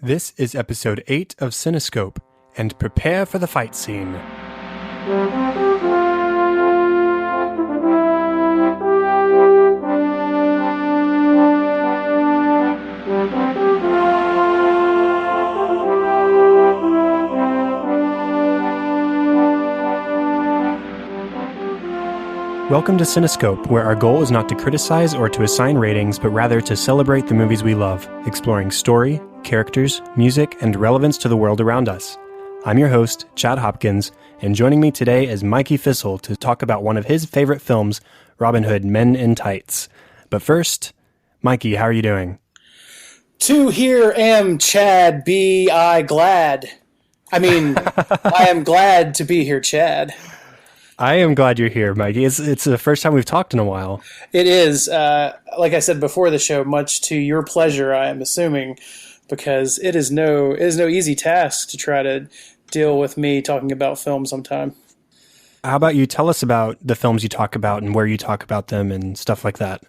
This is episode 8 of Cinescope, and prepare for the fight scene. Welcome to Cinescope, where our goal is not to criticize or to assign ratings, but rather to celebrate the movies we love, exploring story, characters, music, and relevance to the world around us. I'm your host, Chad Hopkins, and joining me today is Mikey Fissel to talk about one of his favorite films, Robin Hood Men in Tights. But first, Mikey, how are you doing? To here am Chad, be I glad. I am glad to be here, Chad. I am glad you're here, Mikey. It's the first time we've talked in a while. It is. Like I said before the show, much to your pleasure, I am assuming, because it is no easy task to try to deal with me talking about film sometime. How about you tell us about the films you talk about and where you talk about them and stuff like that?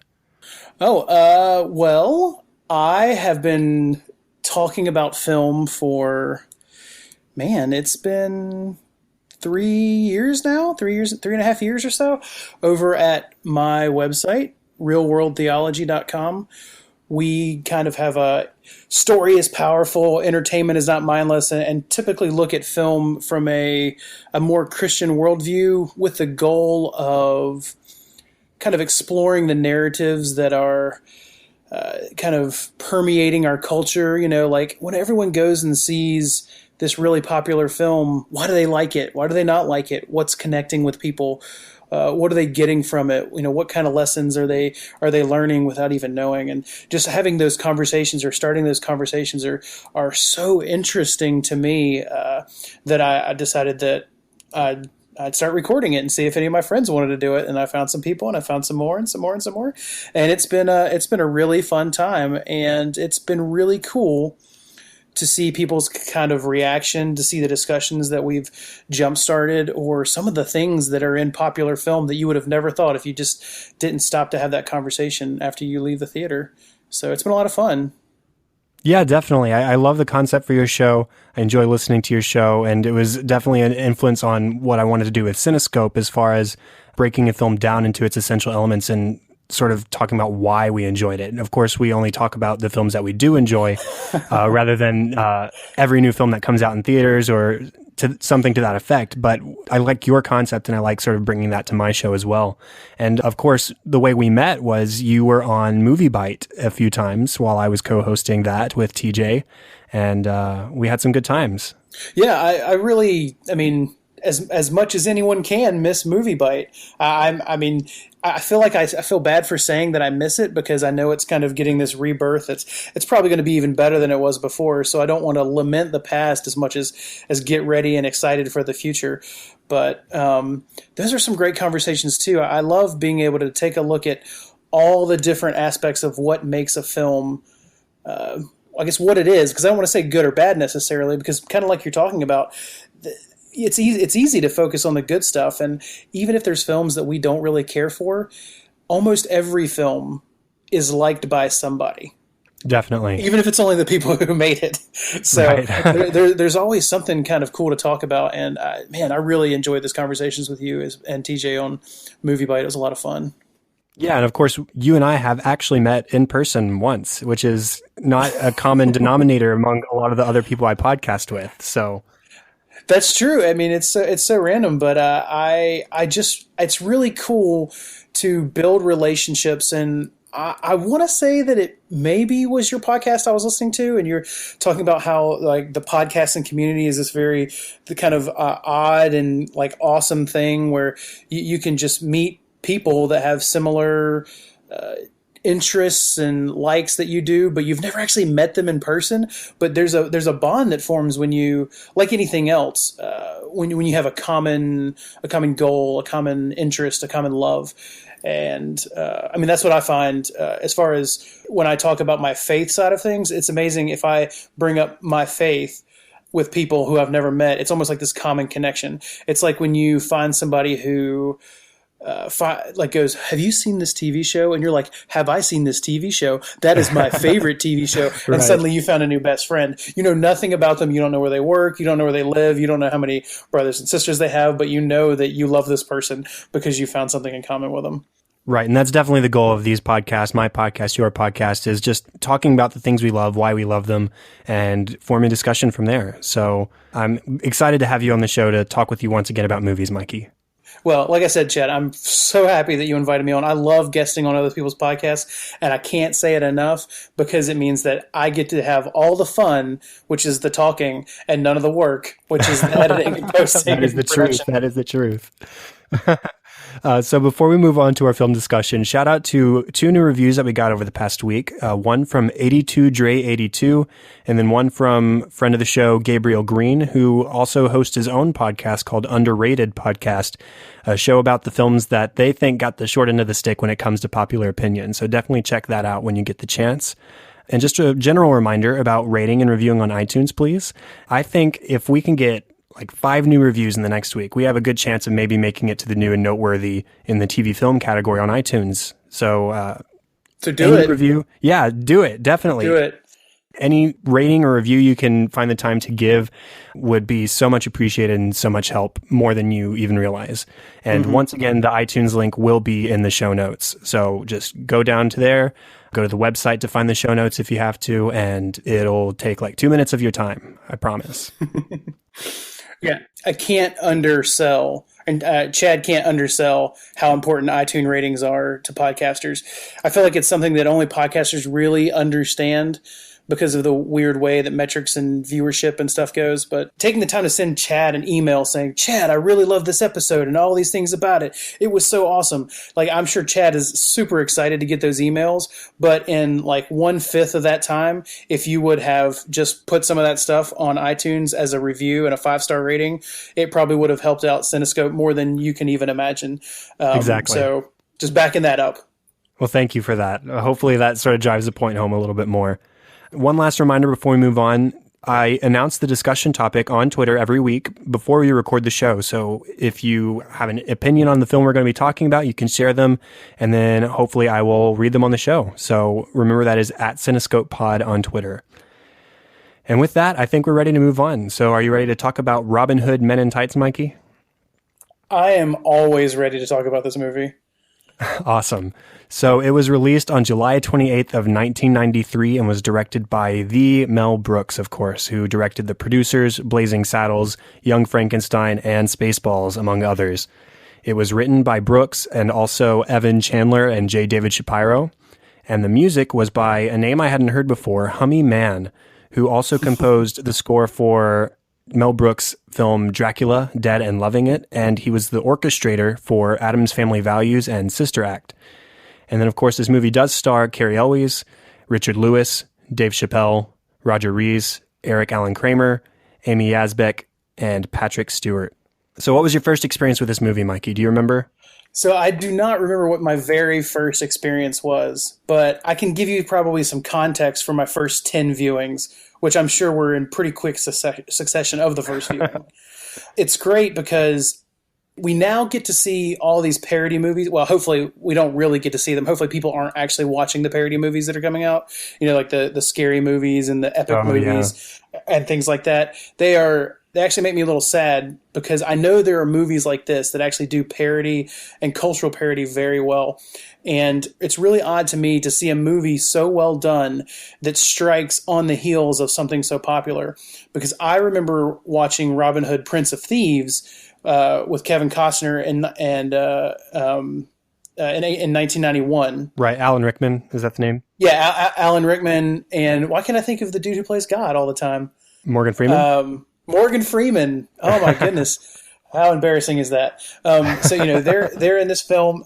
Well, I have been talking about film for, it's been 3 years now, 3.5 years or so, over at my website, realworldtheology.com. We kind of have a story is powerful, entertainment is not mindless, and typically look at film from a more Christian worldview with the goal of kind of exploring the narratives that are kind of permeating our culture. You know, like when everyone goes and sees this really popular film, why do they like it? Why do they not like it? What's connecting with people? What are they getting from it? You know, what kind of lessons are they learning without even knowing? And just having those conversations or starting those conversations are so interesting to me that I decided that I'd start recording it and see if any of my friends wanted to do it. And I found some people, and I found some more, and some more, and some more. And it's been a really fun time, and it's been really cool to see people's kind of reaction, to see the discussions that we've jump-started, or some of the things that are in popular film that you would have never thought if you just didn't stop to have that conversation after you leave the theater. So it's been a lot of fun. Yeah, definitely. I love the concept for your show. I enjoy listening to your show, and it was definitely an influence on what I wanted to do with Cinescope as far as breaking a film down into its essential elements and sort of talking about why we enjoyed it. And of course, we only talk about the films that we do enjoy rather than every new film that comes out in theaters or something to that effect. But I like your concept, and I like sort of bringing that to my show as well. And of course, the way we met was you were on Movie Bite a few times while I was co-hosting that with TJ, and we had some good times. Yeah, I really, as much as anyone can miss Movie Bite. I feel like I feel bad for saying that I miss it, because I know it's kind of getting this rebirth. It's probably going to be even better than it was before. So I don't want to lament the past as much as get ready and excited for the future. But those are some great conversations too. I love being able to take a look at all the different aspects of what makes a film, I guess what it is, because I don't want to say good or bad necessarily, because kind of like you're talking about, it's easy to focus on the good stuff. And even if there's films that we don't really care for, almost every film is liked by somebody. Definitely. Even if it's only the people who made it. So right. there's always something kind of cool to talk about. And I really enjoyed these conversations with you and TJ on Movie Bite. It was a lot of fun. Yeah, and of course, you and I have actually met in person once, which is not a common denominator among a lot of the other people I podcast with. So that's true. It's so random, but it's really cool to build relationships. And I want to say that it maybe was your podcast I was listening to, and you're talking about how like the podcasting community is this the kind of odd and like awesome thing where you can just meet people that have similar interests and likes that you do, but you've never actually met them in person. But there's a bond that forms when you, like anything else, when you have a common goal, a common interest, a common love. And that's what I find as far as when I talk about my faith side of things. It's amazing if I bring up my faith with people who I've never met. It's almost like this common connection. It's like when you find somebody who goes, have you seen this TV show? And you're like, have I seen this TV show? That is my favorite TV show. And Right. suddenly you found a new best friend. You know nothing about them. You don't know where they work. You don't know where they live. You don't know how many brothers and sisters they have, but you know that you love this person because you found something in common with them. Right. And that's definitely the goal of these podcasts, my podcast, your podcast, is just talking about the things we love, why we love them, and forming discussion from there. So I'm excited to have you on the show to talk with you once again about movies, Mikey. Well, like I said, Chad, I'm so happy that you invited me on. I love guesting on other people's podcasts, and I can't say it enough because it means that I get to have all the fun, which is the talking, and none of the work, which is the editing and posting. That is the and truth. production. That is the truth. So before we move on to our film discussion, shout out to 2 new reviews that we got over the past week. One from 82Dre82, and then one from friend of the show, Gabriel Green, who also hosts his own podcast called Underrated Podcast, a show about the films that they think got the short end of the stick when it comes to popular opinion. So definitely check that out when you get the chance. And just a general reminder about rating and reviewing on iTunes, please. I think if we can get like 5 new reviews in the next week, we have a good chance of maybe making it to the new and noteworthy in the TV film category on iTunes. So do it. Review. Yeah, do it. Definitely. Do it. Any rating or review you can find the time to give would be so much appreciated and so much help, more than you even realize. And once again, the iTunes link will be in the show notes. So just go down to there, go to the website to find the show notes if you have to, and it'll take like 2 minutes of your time. I promise. Yeah, I can't undersell, and Chad can't undersell how important iTunes ratings are to podcasters. I feel like it's something that only podcasters really understand because of the weird way that metrics and viewership and stuff goes. But taking the time to send Chad an email saying, Chad, I really love this episode and all these things about it. It was so awesome. Like, I'm sure Chad is super excited to get those emails, but in like 1/5 of that time, if you would have just put some of that stuff on iTunes as a review and a 5-star rating, it probably would have helped out Cinescope more than you can even imagine. Exactly. So just backing that up. Well, thank you for that. Hopefully that sort of drives the point home a little bit more. One last reminder before we move on. I announce the discussion topic on Twitter every week before we record the show. So if you have an opinion on the film we're going to be talking about, you can share them, and then hopefully I will read them on the show. So remember, that is at Cinescope Pod on Twitter. And with that, I think we're ready to move on. So are you ready to talk about Robin Hood Men in Tights, Mikey? I am always ready to talk about this movie. Awesome. So it was released on July 28th of 1993 and was directed by the Mel Brooks, of course, who directed The Producers, Blazing Saddles, Young Frankenstein, and Spaceballs, among others. It was written by Brooks and also Evan Chandler and J. David Shapiro. And the music was by a name I hadn't heard before, Hummy Man, who also composed the score for Mel Brooks' film Dracula, Dead and Loving It, and he was the orchestrator for Addams Family Values and Sister Act. And then, of course, this movie does star Cary Elwes, Richard Lewis, Dave Chappelle, Roger Rees, Eric Allen Kramer, Amy Yazbek, and Patrick Stewart. So what was your first experience with this movie, Mikey? Do you remember? So I do not remember what my very first experience was, but I can give you probably some context for my first 10 viewings, which I'm sure were in pretty quick succession of the first viewing. It's great because we now get to see all these parody movies. Well, hopefully we don't really get to see them. Hopefully people aren't actually watching the parody movies that are coming out. You know, like the scary movies and the epic movies and things like that. They actually make me a little sad because I know there are movies like this that actually do parody and cultural parody very well. And it's really odd to me to see a movie so well done that strikes on the heels of something so popular. Because I remember watching Robin Hood, Prince of Thieves with Kevin Costner in 1991. Right, Alan Rickman, is that the name? Yeah, Alan Rickman. And why can't I think of the dude who plays God all the time? Morgan Freeman? Morgan Freeman. Oh my goodness. How embarrassing is that? So, you know, they're in this film,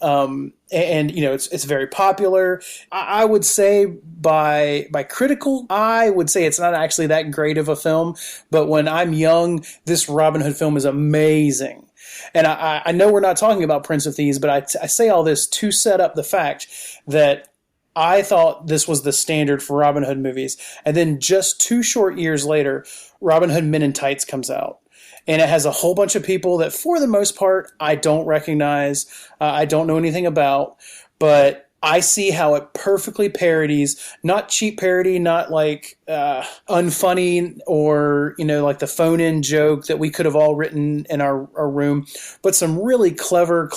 and you know, it's very popular. I would say by critical eye, would say it's not actually that great of a film. But when I'm young, this Robin Hood film is amazing. And I know we're not talking about Prince of Thieves, but I say all this to set up the fact that I thought this was the standard for Robin Hood movies. And then just 2 short years later, Robin Hood Men in Tights comes out. And it has a whole bunch of people that, for the most part, I don't recognize. I don't know anything about. But I see how it perfectly parodies, not cheap parody, not like unfunny or, like the phone-in joke that we could have all written in our room, but some really clever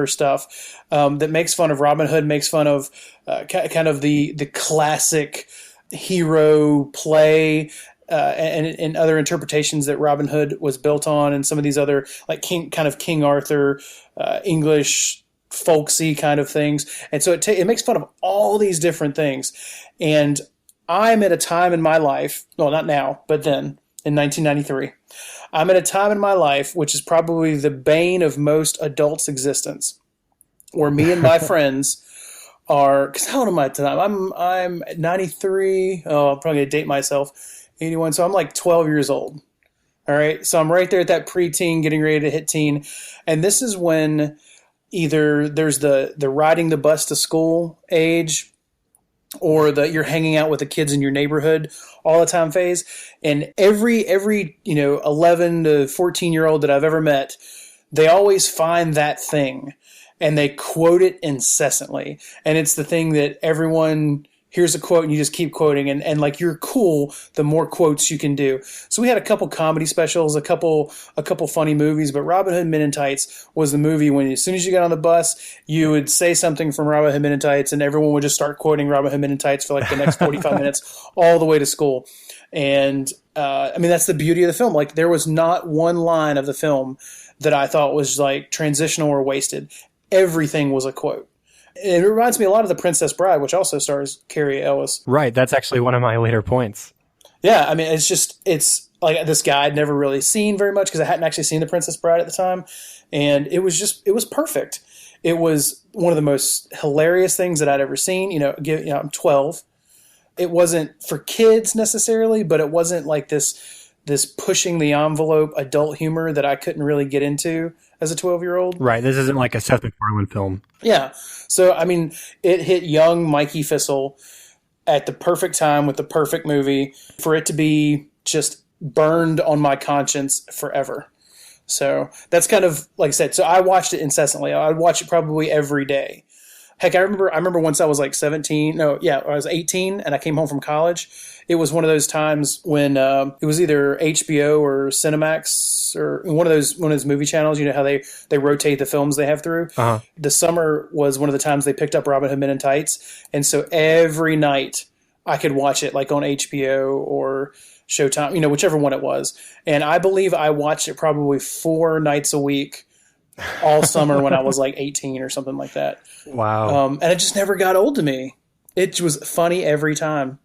stuff that makes fun of Robin Hood, makes fun of kind of the classic hero play and other interpretations that Robin Hood was built on, and some of these other like King Arthur, English folksy kind of things. And so it makes fun of all these different things. And I'm at a time in my life, well, not now, but then in 1993, I'm at a time in my life, which is probably the bane of most adults' existence, where me and my friends are, because how old am I at the time? I'm 93. Oh, I'm probably going to date myself. 81. So I'm like 12 years old. All right. So I'm right there at that preteen, getting ready to hit teen. And this is when either there's the riding the bus to school age, or you're hanging out with the kids in your neighborhood all the time phase. And every 11 to 14-year-old that I've ever met, they always find that thing and they quote it incessantly. And it's the thing that everyone hears a quote and you just keep quoting, and like you're cool the more quotes you can do. So we had a couple comedy specials, a couple funny movies, but Robin Hood Men in Tights was the movie when as soon as you got on the bus, you would say something from Robin Hood Men in Tights and everyone would just start quoting Robin Hood Men in Tights for like the next 45 minutes all the way to school. And that's the beauty of the film. Like there was not one line of the film that I thought was like transitional or wasted. Everything was a quote. And it reminds me a lot of The Princess Bride, which also stars Carrie Ellis. Right. That's actually one of my later points. Yeah. I mean, it's like this guy I'd never really seen very much because I hadn't actually seen The Princess Bride at the time. And it was perfect. It was one of the most hilarious things that I'd ever seen. I'm 12. It wasn't for kids necessarily, but it wasn't like this pushing the envelope adult humor that I couldn't really get into as a 12-year-old. Right. This isn't like a Seth MacFarlane film. Yeah. So, I mean, it hit young Mikey Fissel at the perfect time with the perfect movie for it to be just burned on my conscience forever. So that's kind of, like I said, so I watched it incessantly. I'd watch it probably every day. Heck, I remember once I was like 17. I was 18 and I came home from college. It was one of those times when it was either HBO or Cinemax or one of those movie channels. You know how they rotate the films they have through. Uh-huh. The summer was one of the times they picked up Robin Hood Men in Tights, and so every night I could watch it like on HBO or Showtime, whichever one it was. And I believe I watched it probably 4 nights a week all summer when I was like 18 or something like that. Wow. And it just never got old to me. It was funny every time.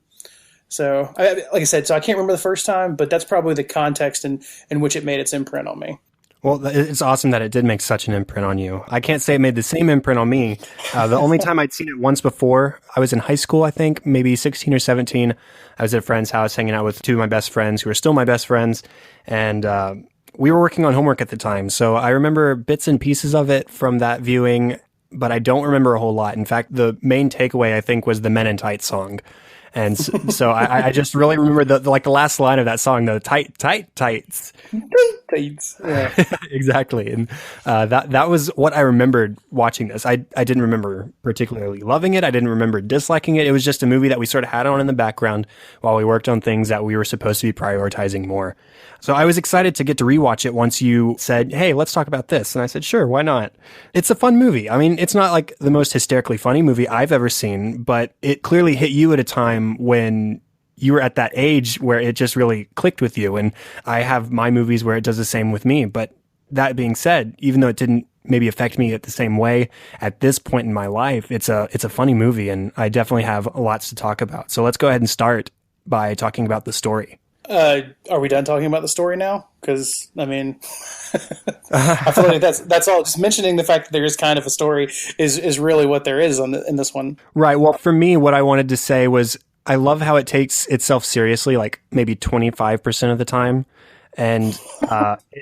So, like I said, I can't remember the first time, but that's probably the context in which it made its imprint on me. Well, it's awesome that it did make such an imprint on you. I can't say it made the same imprint on me. The only time I'd seen it once before, I was in high school, I think, maybe 16 or 17. I was at a friend's house hanging out with 2 of my best friends who are still my best friends. And we were working on homework at the time. So I remember bits and pieces of it from that viewing, but I don't remember a whole lot. In fact, the main takeaway, I think, was the Men in Tights song. And so I just really remember the last line of that song, the tights. Tights. Yeah. Exactly. And that was what I remembered watching this. I didn't remember particularly loving it. I didn't remember disliking it. It was just a movie that we sort of had on in the background while we worked on things that we were supposed to be prioritizing more. So I was excited to get to rewatch it once you said, hey, let's talk about this. And I said, sure, why not? It's a fun movie. I mean, it's not like the most hysterically funny movie I've ever seen, but it clearly hit you at a time when you were at that age where it just really clicked with you. And I have my movies where it does the same with me. But that being said, even though it didn't maybe affect me at the same way at this point in my life, it's a funny movie, and I definitely have lots to talk about. So let's go ahead and start by talking about the story. Are we done talking about the story now? Because, I mean, I feel like that's all. Just mentioning the fact that there is kind of a story is really what there is in this one. Right. Well, for me, what I wanted to say was I love how it takes itself seriously, like maybe 25% of the time. And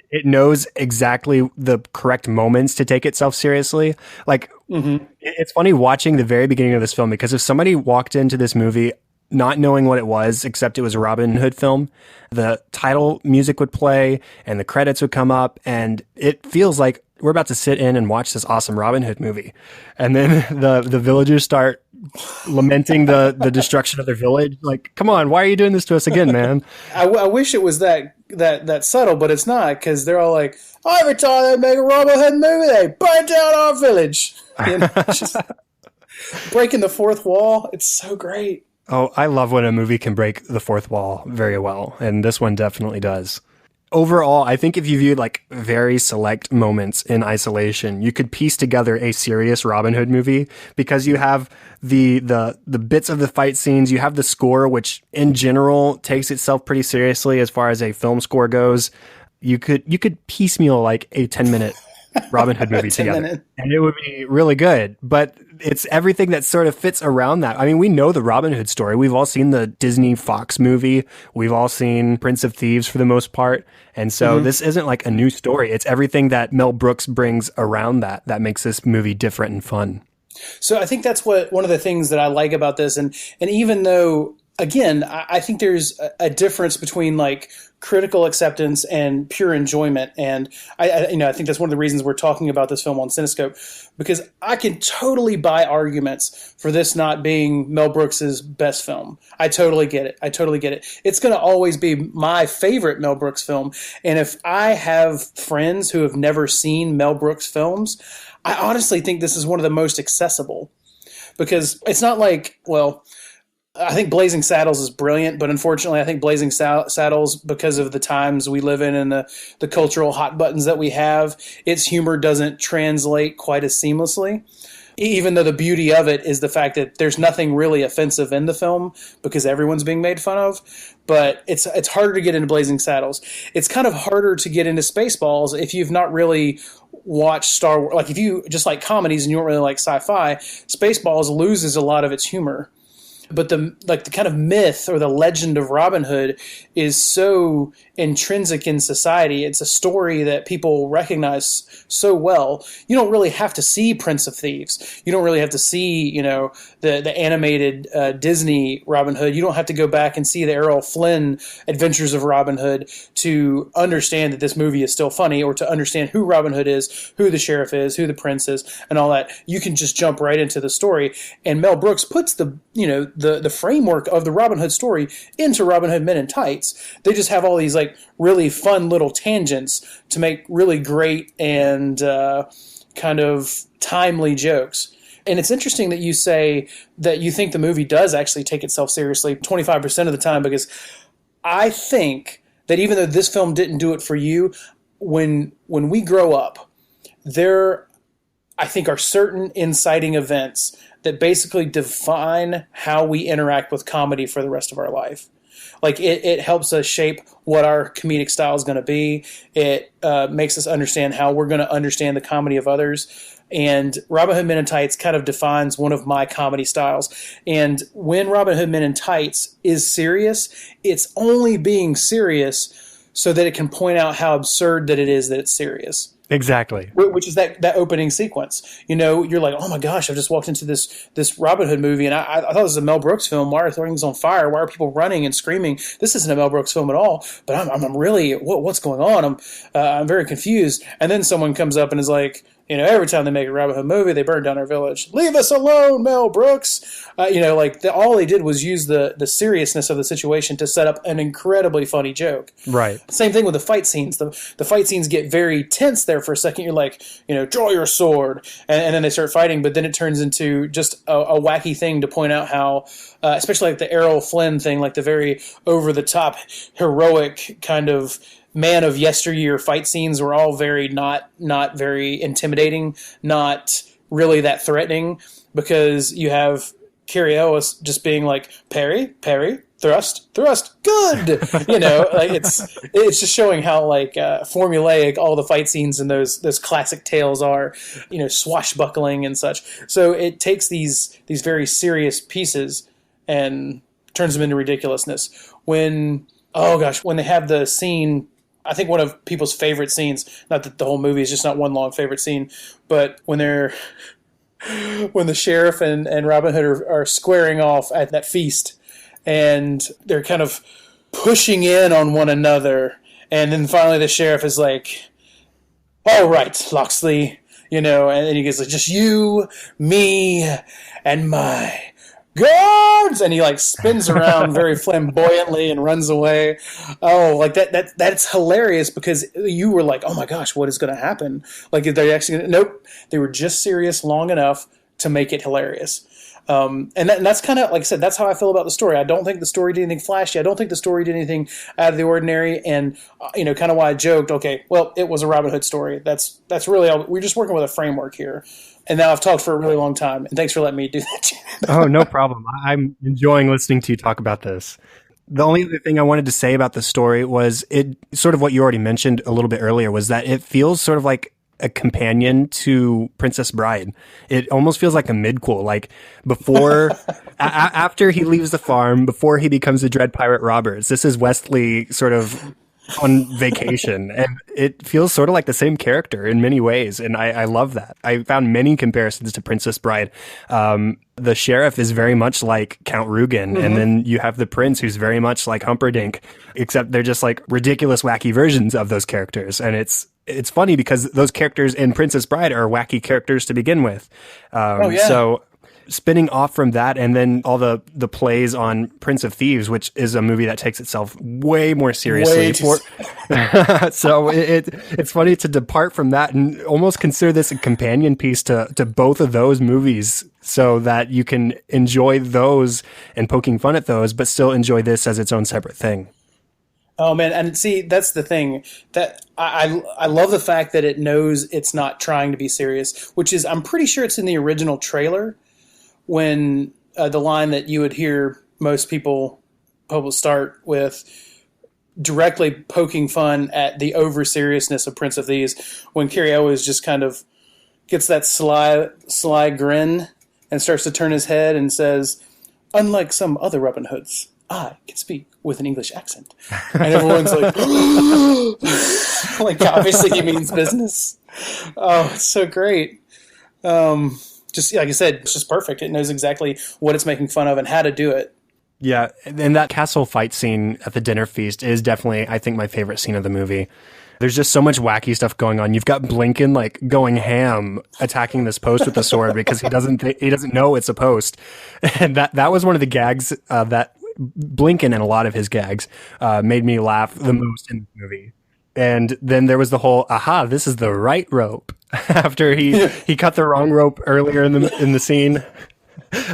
it knows exactly the correct moments to take itself seriously. Like, It's funny watching the very beginning of this film, because if somebody walked into this movie not knowing what it was, except it was a Robin Hood film. The title music would play and the credits would come up, and it feels like we're about to sit in and watch this awesome Robin Hood movie. And then the villagers start lamenting the destruction of their village. Like, come on, why are you doing this to us again, man? I wish it was that subtle, but it's not, because they're all like, oh, every time they make a Robin Hood movie, they burn down our village. You know, just breaking the fourth wall. It's so great. Oh, I love when a movie can break the fourth wall very well, and this one definitely does. Overall, I think if you viewed like very select moments in isolation, you could piece together a serious Robin Hood movie, because you have the bits of the fight scenes, you have the score, which in general takes itself pretty seriously as far as a film score goes. You could piecemeal like a 10-minute Robin Hood movie together, and it would be really good. But it's everything that sort of fits around that. I mean, we know the Robin Hood story. We've all seen the Disney Fox movie. We've all seen Prince of Thieves for the most part. And so this isn't like a new story. It's everything that Mel Brooks brings around that makes this movie different and fun. So I think that's one of the things that I like about this. And even though, again, I think there's a difference between like critical acceptance and pure enjoyment. And I think that's one of the reasons we're talking about this film on Cinescope, because I can totally buy arguments for this not being Mel Brooks's best film. I totally get it. It's going to always be my favorite Mel Brooks film. And if I have friends who have never seen Mel Brooks films, I honestly think this is one of the most accessible, because it's not like, well, I think Blazing Saddles is brilliant, but unfortunately I think Blazing Saddles, because of the times we live in and the cultural hot buttons that we have, its humor doesn't translate quite as seamlessly. Even though the beauty of it is the fact that there's nothing really offensive in the film because everyone's being made fun of. But it's harder to get into Blazing Saddles. It's kind of harder to get into Spaceballs if you've not really watched Star Wars. Like if you just like comedies and you don't really like sci-fi, Spaceballs loses a lot of its humor. But the kind of myth or the legend of Robin Hood is so intrinsic in society. It's a story that people recognize so well. You don't really have to see Prince of Thieves. You don't really have to see, the animated Disney Robin Hood. You don't have to go back and see the Errol Flynn Adventures of Robin Hood to understand that this movie is still funny, or to understand who Robin Hood is, who the sheriff is, who the prince is, and all that. You can just jump right into the story. And Mel Brooks puts the framework of the Robin Hood story into Robin Hood Men in Tights. They just have all these like really fun little tangents to make really great and kind of timely jokes. And it's interesting that you say that you think the movie does actually take itself seriously 25% of the time, because I think that even though this film didn't do it for you, when we grow up, there, I think, are certain inciting events that basically define how we interact with comedy for the rest of our life. Like it helps us shape what our comedic style is going to be. It makes us understand how we're going to understand the comedy of others. And Robin Hood Men in Tights kind of defines one of my comedy styles. And when Robin Hood Men in Tights is serious, it's only being serious so that it can point out how absurd that it is that it's serious. Exactly. Which is that opening sequence. You're like, oh my gosh, I've just walked into this Robin Hood movie, and I thought it was a Mel Brooks film. Why are things on fire? Why are people running and screaming? This isn't a Mel Brooks film at all. But I'm really, what's going on? I'm very confused. And then someone comes up and is like, every time they make a Robin Hood movie, they burn down our village. Leave us alone, Mel Brooks. All they did was use the seriousness of the situation to set up an incredibly funny joke. Right. Same thing with the fight scenes. The fight scenes get very tense there for a second. You're like, draw your sword. And then they start fighting, but then it turns into just a wacky thing to point out how, especially like the Errol Flynn thing, like the very over-the-top, heroic kind of man of yesteryear fight scenes were all very not very intimidating, not really that threatening, because you have Carrie Ellis just being like, parry, parry, thrust, good. It's just showing how formulaic all the fight scenes in those classic tales are, swashbuckling and such. So it takes these very serious pieces and turns them into ridiculousness. When they have the scene, I think one of people's favorite scenes, not that the whole movie is just not one long favorite scene, but when the sheriff and Robin Hood are squaring off at that feast, and they're kind of pushing in on one another. And then finally the sheriff is like, all right, Loxley, and then he gets like, just you, me, and my guards, and he like spins around very flamboyantly and runs away. Oh, like that's hilarious, because you were like, oh my gosh, what is going to happen? Like, if they actually, nope, they were just serious long enough to make it hilarious. And that's kind of, like I said, that's how I feel about the story. I don't think the story did anything flashy. I don't think the story did anything out of the ordinary. And, kind of why I joked, okay, well, it was a Robin Hood story. That's really all. We're just working with a framework here. And now I've talked for a really long time. And thanks for letting me do that. Oh, no problem. I'm enjoying listening to you talk about this. The only other thing I wanted to say about the story was it sort of what you already mentioned a little bit earlier, was that it feels sort of like a companion to Princess Bride. It almost feels like a midquel, like before, after he leaves the farm, before he becomes a Dread Pirate Roberts. This is Wesley sort of on vacation, and it feels sort of like the same character in many ways, and I love that. I found many comparisons to Princess Bride. The sheriff is very much like Count Rugen, and then you have the prince who's very much like Humperdinck, except they're just like ridiculous, wacky versions of those characters, and it's funny because those characters in Princess Bride are wacky characters to begin with. So spinning off from that, and then all the plays on Prince of Thieves, which is a movie that takes itself way more seriously. So it's funny to depart from that and almost consider this a companion piece to both of those movies, so that you can enjoy those and poking fun at those, but still enjoy this as its own separate thing. Oh man, and see, that's the thing that I love, the fact that it knows it's not trying to be serious, which is, I'm pretty sure it's in the original trailer when the line that you would hear most people start with, directly poking fun at the over seriousness of Prince of Thieves, when Cary Elwes just kind of gets that sly grin and starts to turn his head and says, unlike some other Robin Hoods, I can speak with an English accent. And everyone's like, like, obviously he means business. Oh, it's so great. Just like I said, it's just perfect. It knows exactly what it's making fun of and how to do it. Yeah, and that castle fight scene at the dinner feast is definitely, I think, my favorite scene of the movie. There's just so much wacky stuff going on. You've got Blinken like going ham, attacking this post with a sword because he doesn't know it's a post, and that was one of the gags that Blinken, and a lot of his gags made me laugh the most in the movie. And then there was the whole, aha, this is the right rope. After he cut the wrong rope earlier in the scene.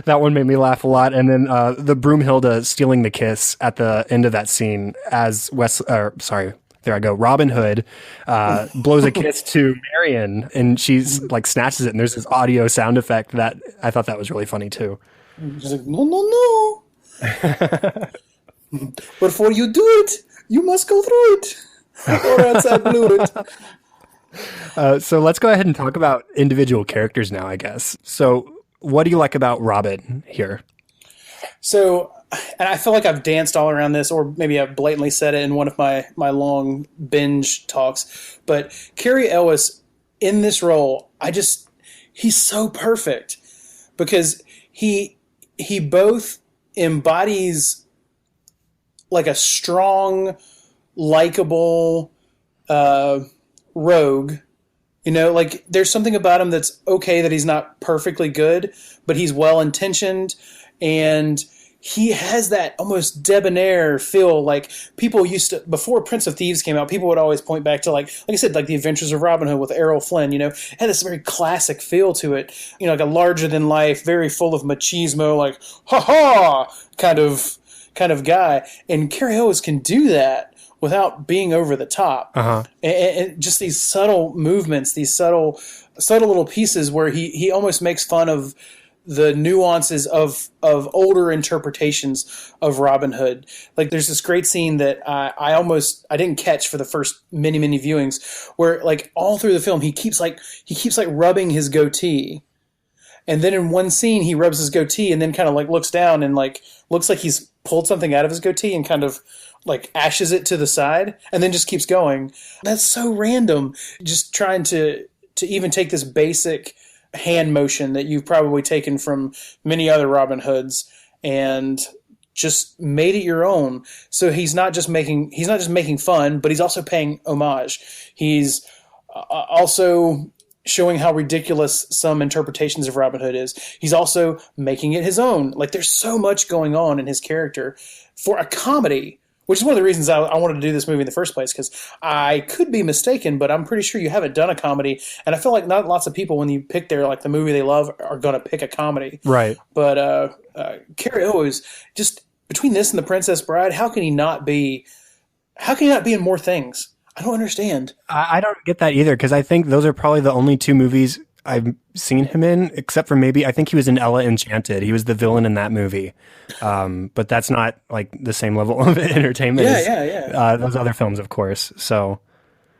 That one made me laugh a lot. And then the Broomhilda stealing the kiss at the end of that scene as Robin Hood blows a kiss to Marion, and she's like snatches it, and there's this audio sound effect that I thought that was really funny too. She's like, no. Before you do it, you must go through it, or else I blew it. So let's go ahead and talk about individual characters now, I guess. So what do you like about Robin here? So, and I feel like I've danced all around this, or maybe I've blatantly said it in one of my long binge talks, but Cary Elwes in this role, he's so perfect, because he both embodies like a strong, likable rogue. Like, there's something about him that's okay, that he's not perfectly good, but he's well-intentioned, and he has that almost debonair feel. Like, people used to, before Prince of Thieves came out, people would always point back to, like I said, like The Adventures of Robin Hood with Errol Flynn, it had this very classic feel to it, like a larger-than-life, very full of machismo, like, ha-ha, kind of guy. And Cary Elwes can do that without being over the top. And just these subtle movements, these subtle little pieces where he almost makes fun of the nuances of older interpretations of Robin Hood. Like, there's this great scene that I didn't catch for the first many viewings, where like all through the film he keeps rubbing his goatee. And then in one scene he rubs his goatee and then kind of like looks down and like looks like he's pulled something out of his goatee and kind of like ashes it to the side and then just keeps going. That's so random. Just trying to even take this basic hand motion that you've probably taken from many other Robin Hoods and just made it your own. So he's not just making fun, but he's also paying homage. He's also showing how ridiculous some interpretations of Robin Hood is. He's also making it his own. Like, there's so much going on in his character for a comedy, which is one of the reasons I wanted to do this movie in the first place, because I could be mistaken, but I'm pretty sure you haven't done a comedy. And I feel like not lots of people, when you pick the movie they love, are going to pick a comedy. Right. But Cary-O is just, between this and The Princess Bride, how can he not be in more things? I don't understand. I don't get that either, because I think those are probably the only two movies I've seen him in, except for maybe, I think he was in Ella Enchanted. He was the villain in that movie. But that's not like the same level of entertainment as those other films, of course. So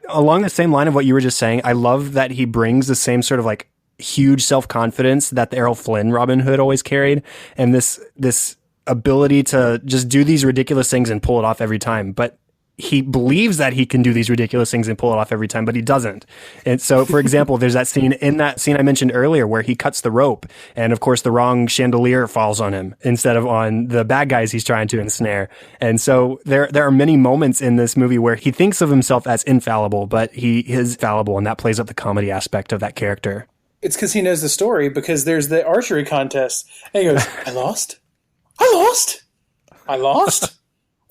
along the same line of what you were just saying, I love that he brings the same sort of like huge self-confidence that the Errol Flynn Robin Hood always carried. And this ability to just do these ridiculous things and pull it off every time. But he believes that he can do these ridiculous things and pull it off every time, but he doesn't. And so, for example, there's that scene I mentioned earlier where he cuts the rope, and of course the wrong chandelier falls on him instead of on the bad guys he's trying to ensnare. And so there are many moments in this movie where he thinks of himself as infallible, but he is fallible, and that plays up the comedy aspect of that character. It's because he knows the story, because there's the archery contest, and he goes, I lost?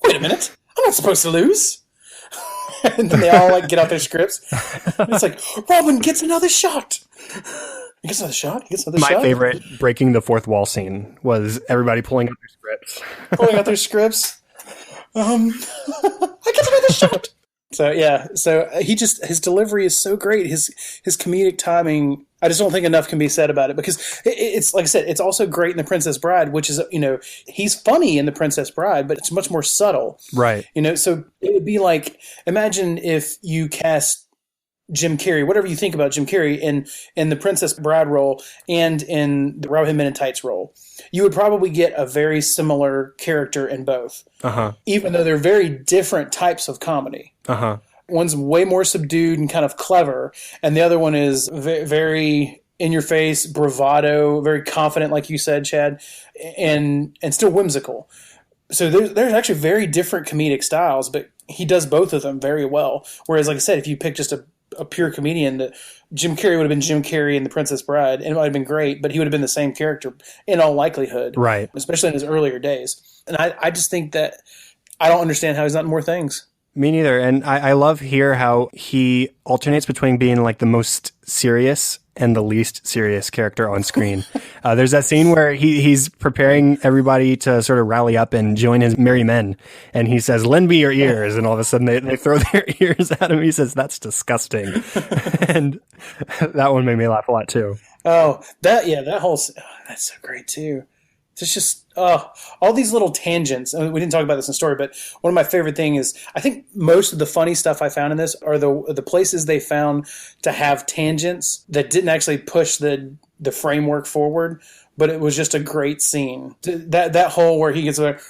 Wait a minute. I'm not supposed to lose. And then they all like get out their scripts. And it's like, Robin gets another shot. He gets another shot. My favorite breaking the fourth wall scene was everybody pulling out their scripts. I get another shot. So yeah, his delivery is so great. His comedic timing, I just don't think enough can be said about it, because it's like I said, it's also great in The Princess Bride, which is, he's funny in The Princess Bride, but it's much more subtle. Right. So it would be like, imagine if you cast Jim Carrey, whatever you think about Jim Carrey in the Princess Bride role and in the Robin Hood Men in Tights role, you would probably get a very similar character in both, even though they're very different types of comedy. One's way more subdued and kind of clever, and the other one is very in your face, bravado, very confident, like you said, Chad, and still whimsical. So there's actually very different comedic styles, but he does both of them very well. Whereas, like I said, if you pick just a pure comedian, Jim Carrey would have been Jim Carrey in The Princess Bride, and it might have been great, but he would have been the same character in all likelihood, right? Especially in his earlier days. And I just think that I don't understand how he's not in more things. Me neither. And I love here how he alternates between being like the most serious and the least serious character on screen. There's that scene where he's preparing everybody to sort of rally up and join his merry men. And he says, lend me your ears. And all of a sudden they throw their ears at him. He says, that's disgusting. And that one made me laugh a lot too. Oh, that's so great too. It's just, all these little tangents. I mean, we didn't talk about this in the story, but one of my favorite things is, I think most of the funny stuff I found in this are the places they found to have tangents that didn't actually push the framework forward, but it was just a great scene. That whole where he gets like,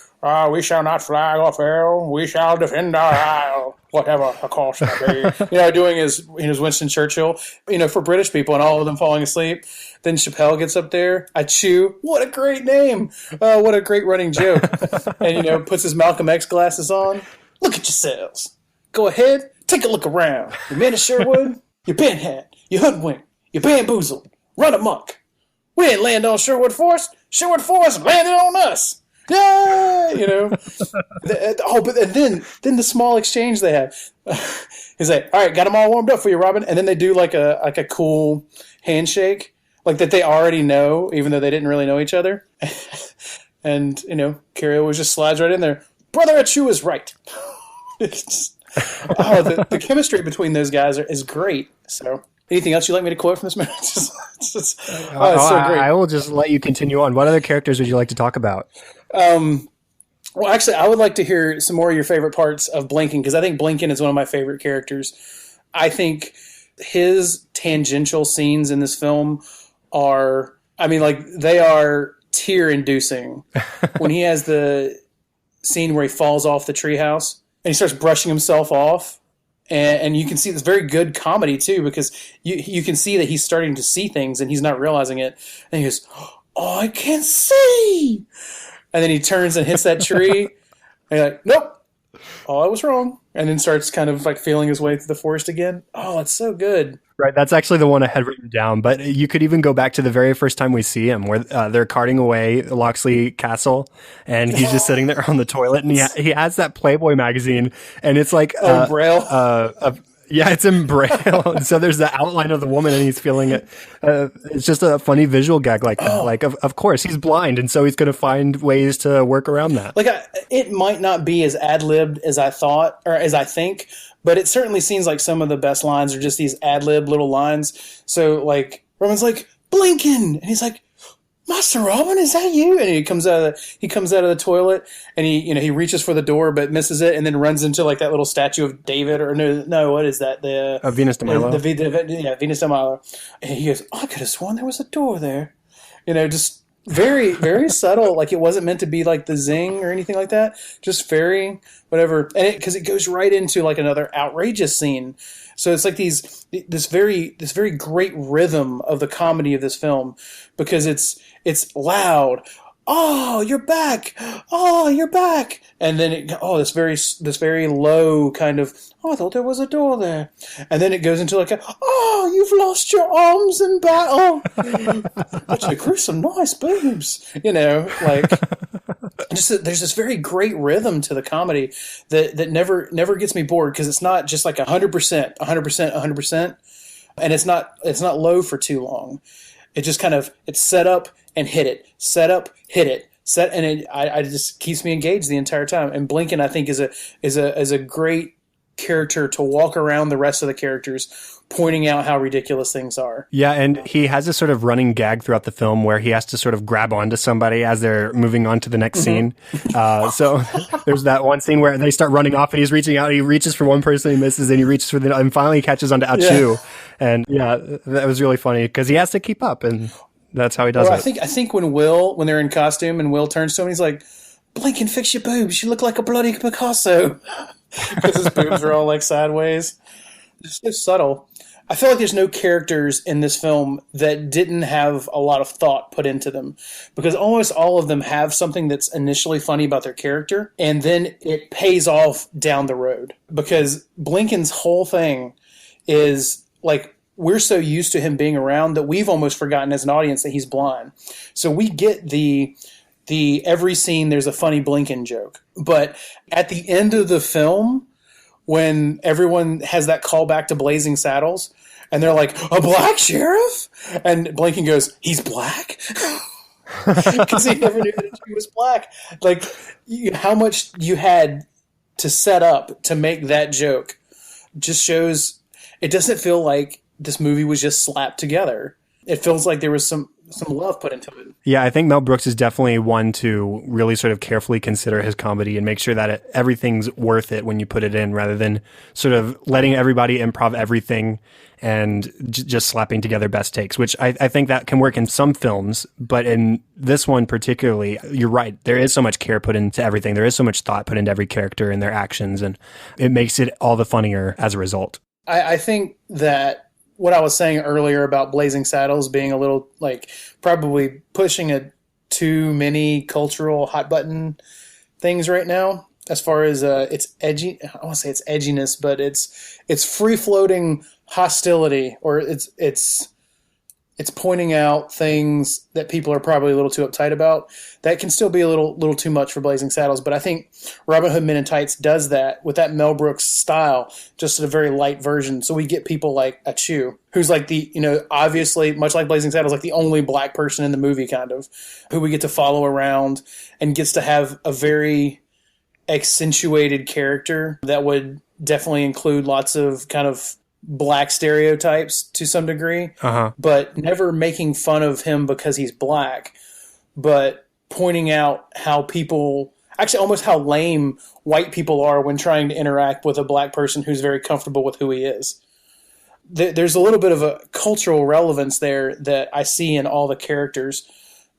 we shall not flag or fail, we shall defend our isle, whatever the cost may be. Doing his Winston Churchill, for British people, and all of them falling asleep. Then Chappelle gets up there, I chew, what a great name, what a great running joke. And, puts his Malcolm X glasses on. Look at yourselves. Go ahead, take a look around. You men of Sherwood, you been had, you hoodwinked, you bamboozled, run amok. We didn't land on Sherwood Forest. Sherwood Forest landed on us. Yeah, but then the small exchange they have. He's like, all right, got them all warmed up for you, Robin. And then they do like a cool handshake, like that they already know, even though they didn't really know each other. And, Cary-O just slides right in there. Brother Achu is right. It's just, the chemistry between those guys is great. So, anything else you'd like me to quote from this movie? It's so great. I will just let you continue on. What other characters would you like to talk about? Well, actually, I would like to hear some more of your favorite parts of Blinken, because I think Blinken is one of my favorite characters. I think his tangential scenes in this film they are tear-inducing. When he has the scene where he falls off the treehouse and he starts brushing himself off, and you can see this very good comedy too, because you can see that he's starting to see things and he's not realizing it, and he goes, "Oh, I can see." and then he turns and hits that tree, and you're like, nope, oh, I was wrong. And then starts kind of like feeling his way through the forest again. Oh, it's so good. Right, that's actually the one I had written down. But you could even go back to the very first time we see him, where they're carting away Locksley Castle, and he's just sitting there on the toilet, and he has that Playboy magazine, and it's like Braille. Yeah, it's in Braille. So there's the outline of the woman, and he's feeling it. It's just a funny visual gag like that. Like, of course, he's blind, and so he's going to find ways to work around that. Like, it might not be as ad-libbed as I thought, or as I think, but it certainly seems like some of the best lines are just these ad-lib little lines. So, like, Robin's like, Blinken! And he's like, Master Robin, is that you? And he comes out of the toilet, and he reaches for the door but misses it, and then runs into like that little statue of David, or no, what is that? The Venus de Milo. Venus de Milo. And he goes, I could have sworn there was a door there. Just very, very subtle. Like, it wasn't meant to be like the zing or anything like that. Just very whatever. And because it goes right into like another outrageous scene. So it's like this very great rhythm of the comedy of this film, because it's loud. Oh, you're back. Oh, you're back. And then this very low kind of, oh, I thought there was a door there. And then it goes into like oh, you've lost your arms in battle. But you grew some nice boobs. Like, there's this very great rhythm to the comedy that never gets me bored, because it's not just like 100%, 100%, and it's not low for too long. It just kind of, it's set up and hit it, set up, hit it, and it just keeps me engaged the entire time. And Blinken, I think, is a great character to walk around the rest of the characters, pointing out how ridiculous things are. Yeah, and he has this sort of running gag throughout the film where he has to sort of grab onto somebody as they're moving on to the next scene. So there's that one scene where they start running off, and he's reaching out, he reaches for one person, he misses, and he reaches for and finally he catches onto Achu. Yeah. And yeah, that was really funny because he has to keep up, and that's how he does it. I think when they're in costume and Will turns to him, he's like, Blinken, fix your boobs. You look like a bloody Picasso. Because his boobs are all like sideways. It's so subtle. I feel like there's no characters in this film that didn't have a lot of thought put into them, because almost all of them have something that's initially funny about their character, and then it pays off down the road. Because Blinken's whole thing is like, we're so used to him being around that we've almost forgotten as an audience that he's blind. So we get the every scene there's a funny Blinken joke. But at the end of the film, when everyone has that callback to Blazing Saddles, and they're like, a black sheriff? And Blinken goes, he's black? Because he never knew that he was black. Like, how much you had to set up to make that joke just shows it doesn't feel like this movie was just slapped together. It feels like there was some love put into it. Yeah, I think Mel Brooks is definitely one to really sort of carefully consider his comedy and make sure that everything's worth it when you put it in, rather than sort of letting everybody improv everything and just slapping together best takes, which I think that can work in some films. But in this one particularly, you're right. There is so much care put into everything. There is so much thought put into every character and their actions, and it makes it all the funnier as a result. I think that what I was saying earlier about Blazing Saddles being a little, like, probably pushing too many cultural hot button things right now, as far as it's edgy. I don't want to say it's edginess, but it's free floating hostility, or it's pointing out things that people are probably a little too uptight about. That can still be a little too much for Blazing Saddles, but I think Robin Hood Men in Tights does that with that Mel Brooks style, just a very light version. So we get people like Achu, who's like the, obviously, much like Blazing Saddles, like the only black person in the movie, kind of, who we get to follow around and gets to have a very accentuated character that would definitely include lots of kind of black stereotypes to some degree, but never making fun of him because he's black, but pointing out how people, actually almost how lame white people are when trying to interact with a black person who's very comfortable with who he is. There's a little bit of a cultural relevance there that I see in all the characters.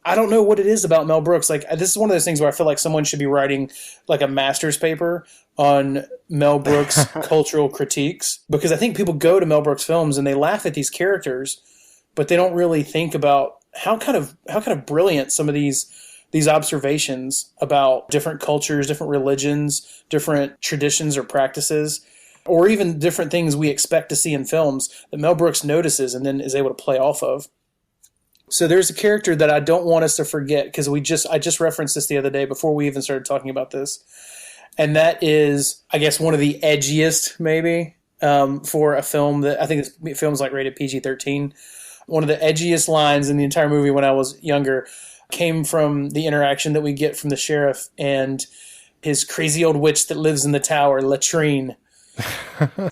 I don't know what it is about Mel Brooks. Like, this is one of those things where I feel like someone should be writing like a master's paper on Mel Brooks cultural critiques, because I think people go to Mel Brooks films and they laugh at these characters, but they don't really think about how kind of brilliant some of these these observations about different cultures, different religions, different traditions or practices, or even different things we expect to see in films that Mel Brooks notices and then is able to play off of. So there's a character that I don't want us to forget, because I just referenced this the other day before we even started talking about this. And that is, I guess, one of the edgiest, maybe, for a film that I think this film's like rated PG-13. One of the edgiest lines in the entire movie when I was younger came from the interaction that we get from the sheriff and his crazy old witch that lives in the tower, Latrine.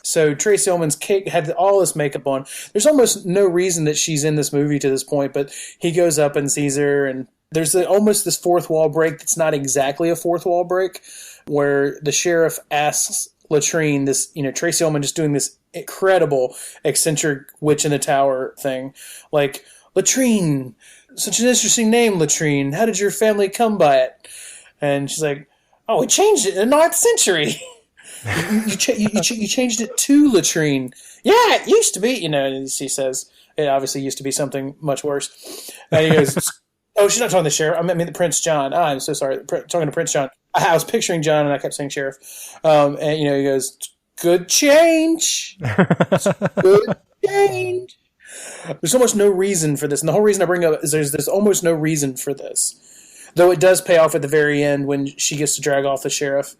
So Tracey Ullman's had all this makeup on. There's almost no reason that she's in this movie to this point, but he goes up and sees her, and there's almost this fourth wall break that's not exactly a fourth wall break, where the sheriff asks Latrine, this, Tracey Ullman just doing this incredible eccentric witch in the tower thing, like, Latrine, such an interesting name, Latrine. How did your family come by it? And she's like, oh, we changed it in the 9th century. You changed it to Latrine. Yeah, it used to be. She says it obviously used to be something much worse. And he goes, "Oh, she's not talking to the sheriff. I mean the Prince John. Oh, I'm so sorry. Talking to Prince John. I was picturing John, and I kept saying sheriff. And he goes, good change. Good change. There's almost no reason for this, and the whole reason I bring up is there's almost no reason for this. Though it does pay off at the very end when she gets to drag off the sheriff.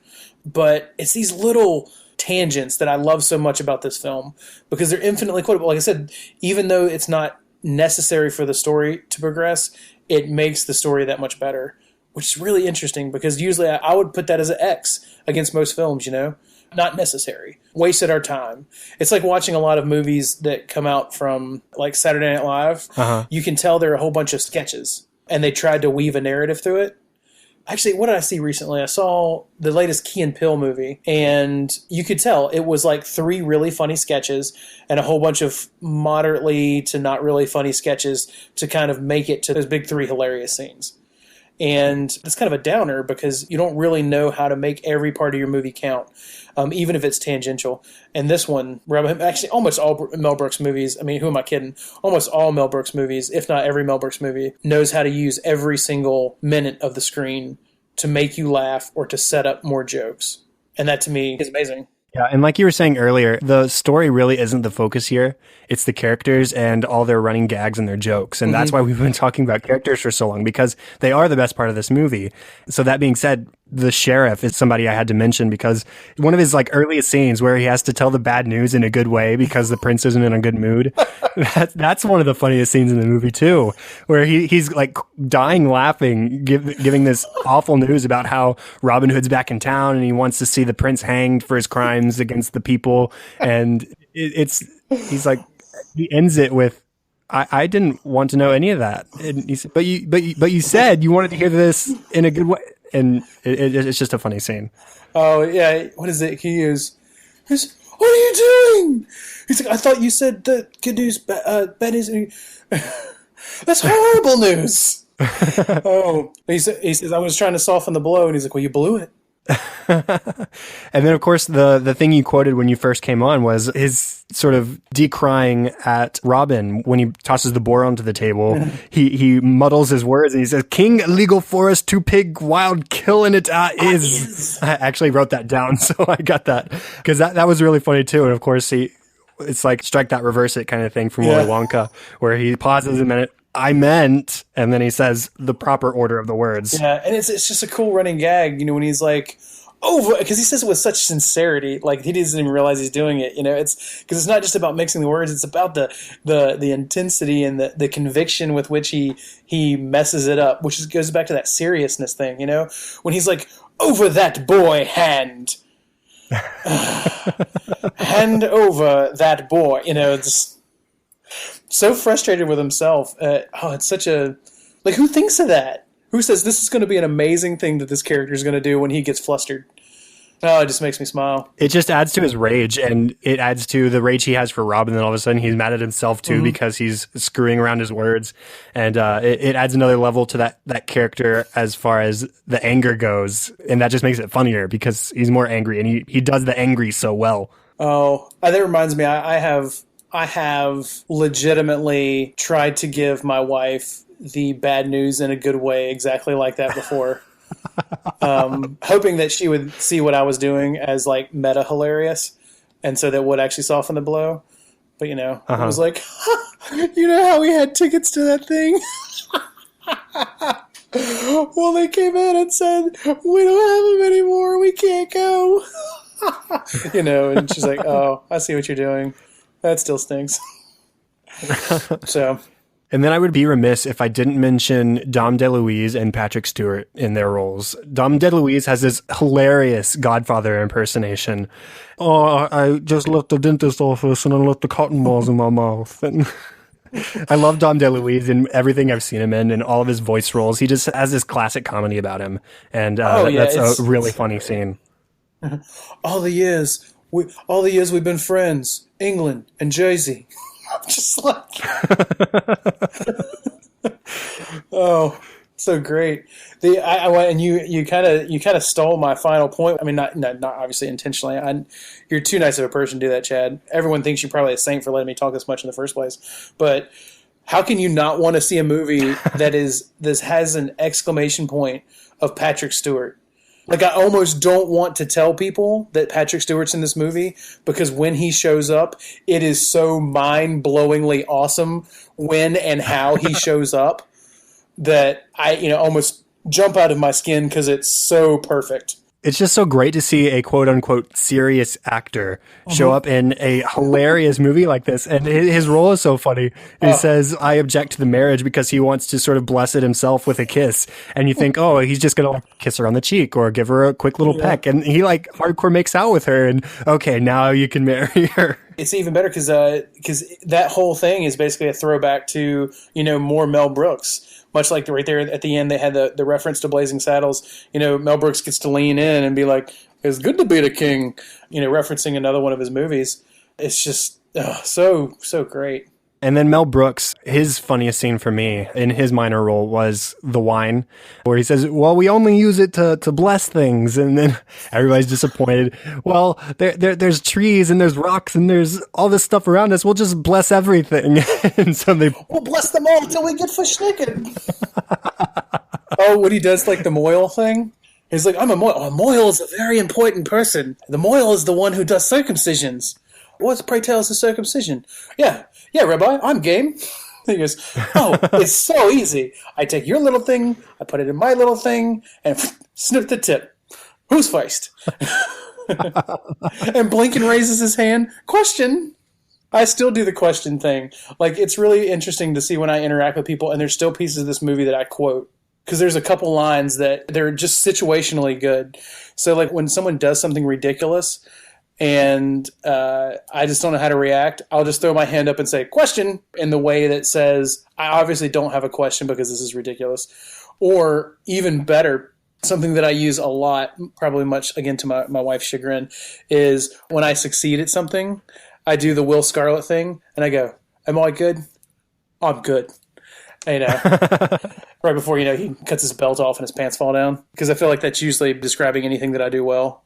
But it's these little tangents that I love so much about this film, because they're infinitely quotable. Like I said, even though it's not necessary for the story to progress, it makes the story that much better, which is really interesting, because usually I would put that as an X against most films, Not necessary. Wasted our time. It's like watching a lot of movies that come out from like Saturday Night Live. Uh-huh. You can tell they're a whole bunch of sketches, and they tried to weave a narrative through it. Actually, what did I see recently? I saw the latest Key and Peele movie, and you could tell it was like 3 really funny sketches and a whole bunch of moderately to not really funny sketches to kind of make it to those big 3 hilarious scenes. And it's kind of a downer, because you don't really know how to make every part of your movie count, even if it's tangential. And this one, actually almost all Mel Brooks movies, I mean, who am I kidding? Almost all Mel Brooks movies, if not every Mel Brooks movie, knows how to use every single minute of the screen to make you laugh or to set up more jokes. And that, to me, is amazing. Yeah, and like you were saying earlier, the story really isn't the focus here. It's the characters and all their running gags and their jokes. And that's why we've been talking about characters for so long, because they are the best part of this movie. So that being said, the sheriff is somebody I had to mention, because one of his like earliest scenes where he has to tell the bad news in a good way because the prince isn't in a good mood. That's one of the funniest scenes in the movie too, where he's like dying laughing, giving this awful news about how Robin Hood's back in town and he wants to see the prince hanged for his crimes against the people. And he's like, he ends it with, I didn't want to know any of that. And he said, but you said you wanted to hear this in a good way. And it's just a funny scene. Oh, yeah. What is it? He goes, what are you doing? He's like, I thought you said that good news, bad news. That's horrible news. Oh, he says, I was trying to soften the blow. And he's like, well, you blew it. And then, of course, the thing you quoted when you first came on was his sort of decrying at Robin when he tosses the boar onto the table. He muddles his words and he says, "King legal forest, 2 pig wild killing it is." I actually wrote that down, so I got that, because that was really funny too. And of course, it's like strike that, reverse it kind of thing from Willy Wonka, where he pauses a minute. I meant, and then he says the proper order of the words. Yeah, and it's just a cool running gag, when he's like, because he says it with such sincerity, like he doesn't even realize he's doing it. It's because it's not just about mixing the words; it's about the intensity and the conviction with which he messes it up, which goes back to that seriousness thing. When he's like, "Over that boy, hand." Hand over that boy. Just so frustrated with himself. It's such a, like, who thinks of that? Who says this is going to be an amazing thing that this character is going to do when he gets flustered? Oh, it just makes me smile. It just adds to his rage, and it adds to the rage he has for Robin. Then all of a sudden he's mad at himself too, because he's screwing around his words. And it adds another level to that character as far as the anger goes. And that just makes it funnier because he's more angry, and he does the angry so well. Oh, that reminds me, I have legitimately tried to give my wife the bad news in a good way exactly like that before. Hoping that she would see what I was doing as like meta hilarious, and so that would actually soften the blow. But it was like, you know how we had tickets to that thing? Well, they came in and said, we don't have them anymore. We can't go. And she's like, oh, I see what you're doing. That still stinks. So. And then I would be remiss if I didn't mention Dom DeLuise and Patrick Stewart in their roles. Dom DeLuise has this hilarious Godfather impersonation. Oh, I just left the dentist office and I left the cotton balls in my mouth. And I love Dom DeLuise in everything I've seen him in and all of his voice roles. He just has this classic comedy about him. And that's a really funny scene. All the years we've been friends, England and Jersey. I'm just like, oh, so great. You kind of stole my final point. I mean, not obviously intentionally. You're too nice of a person to do that, Chad. Everyone thinks you're probably a saint for letting me talk this much in the first place. But how can you not want to see a movie that has an exclamation point of Patrick Stewart? Like, I almost don't want to tell people that Patrick Stewart's in this movie because when he shows up, it is so mind-blowingly awesome when and how he shows up that I, almost jump out of my skin because it's so perfect. It's just so great to see a quote-unquote serious actor show up in a hilarious movie like this. And his role is so funny. He says, I object to the marriage because he wants to sort of bless it himself with a kiss. And you think, oh, he's just going to kiss her on the cheek or give her a quick little peck. And he hardcore makes out with her. And okay, now you can marry her. It's even better because that whole thing is basically a throwback to, more Mel Brooks. Much like right there at the end, they had the reference to Blazing Saddles. Mel Brooks gets to lean in and be like, it's good to be the king, referencing another one of his movies. It's just so great. And then Mel Brooks, his funniest scene for me in his minor role was the wine, where he says, well, we only use it to bless things. And then everybody's disappointed. Well, there's trees and there's rocks and there's all this stuff around us. We'll just bless everything. And so we'll bless them all until we get naked. Oh, what he does, like the Moyle thing? He's like, I'm a Moyle. A Moyle is a very important person. The Moyle is the one who does circumcisions. What, pray tell, is a circumcision? Yeah, Rabbi, I'm game. He goes, oh, it's so easy. I take your little thing, I put it in my little thing, and snip the tip. Who's first? And Blinken raises his hand. Question. I still do the question thing. Like, it's really interesting to see when I interact with people, and there's still pieces of this movie that I quote. Because there's a couple lines that they're just situationally good. So, like, when someone does something ridiculous, and I just don't know how to react, I'll just throw my hand up and say, question, in the way that says, I obviously don't have a question because this is ridiculous. Or even better, something that I use a lot, probably much, again, to my wife's chagrin, is when I succeed at something, I do the Will Scarlet thing, and I go, am I good? I'm good. Right before, he cuts his belt off and his pants fall down. Because I feel like that's usually describing anything that I do well.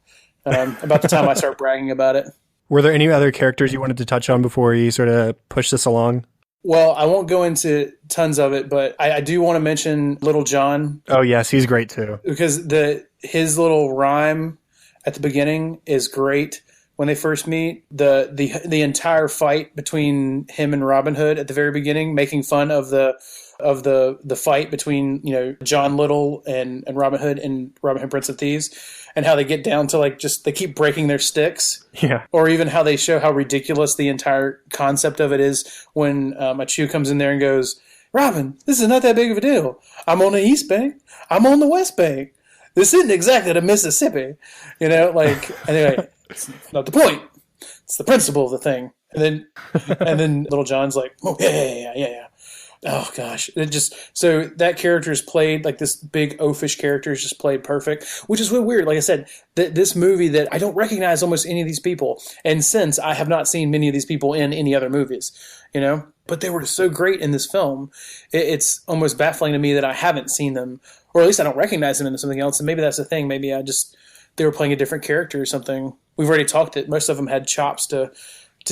About the time I start bragging about it. Were there any other characters you wanted to touch on before you sort of push this along? Well, I won't go into tons of it, but I do want to mention Little John. Oh, yes, he's great too. Because his little rhyme at the beginning is great. When they first meet, the entire fight between him and Robin Hood at the very beginning, making fun of the fight between John Little and Robin Hood and Robin Hood Prince of Thieves, and how they get down to they keep breaking their sticks. Yeah. Or even how they show how ridiculous the entire concept of it is when Machu comes in there and goes, Robin, this is not that big of a deal. I'm on the East Bank. I'm on the West Bank. This isn't exactly the Mississippi. Anyway, it's not the point. It's the principle of the thing. And then Little John's like, oh, yeah. Oh gosh, so that character is played like this big oafish character is just played perfect, which is really weird. Like I said, this movie that I don't recognize almost any of these people, and since I have not seen many of these people in any other movies, but they were so great in this film. It's almost baffling to me that I haven't seen them, or at least I don't recognize them into something else. And maybe that's the thing. Maybe they were playing a different character or something. We've already talked that most of them had chops to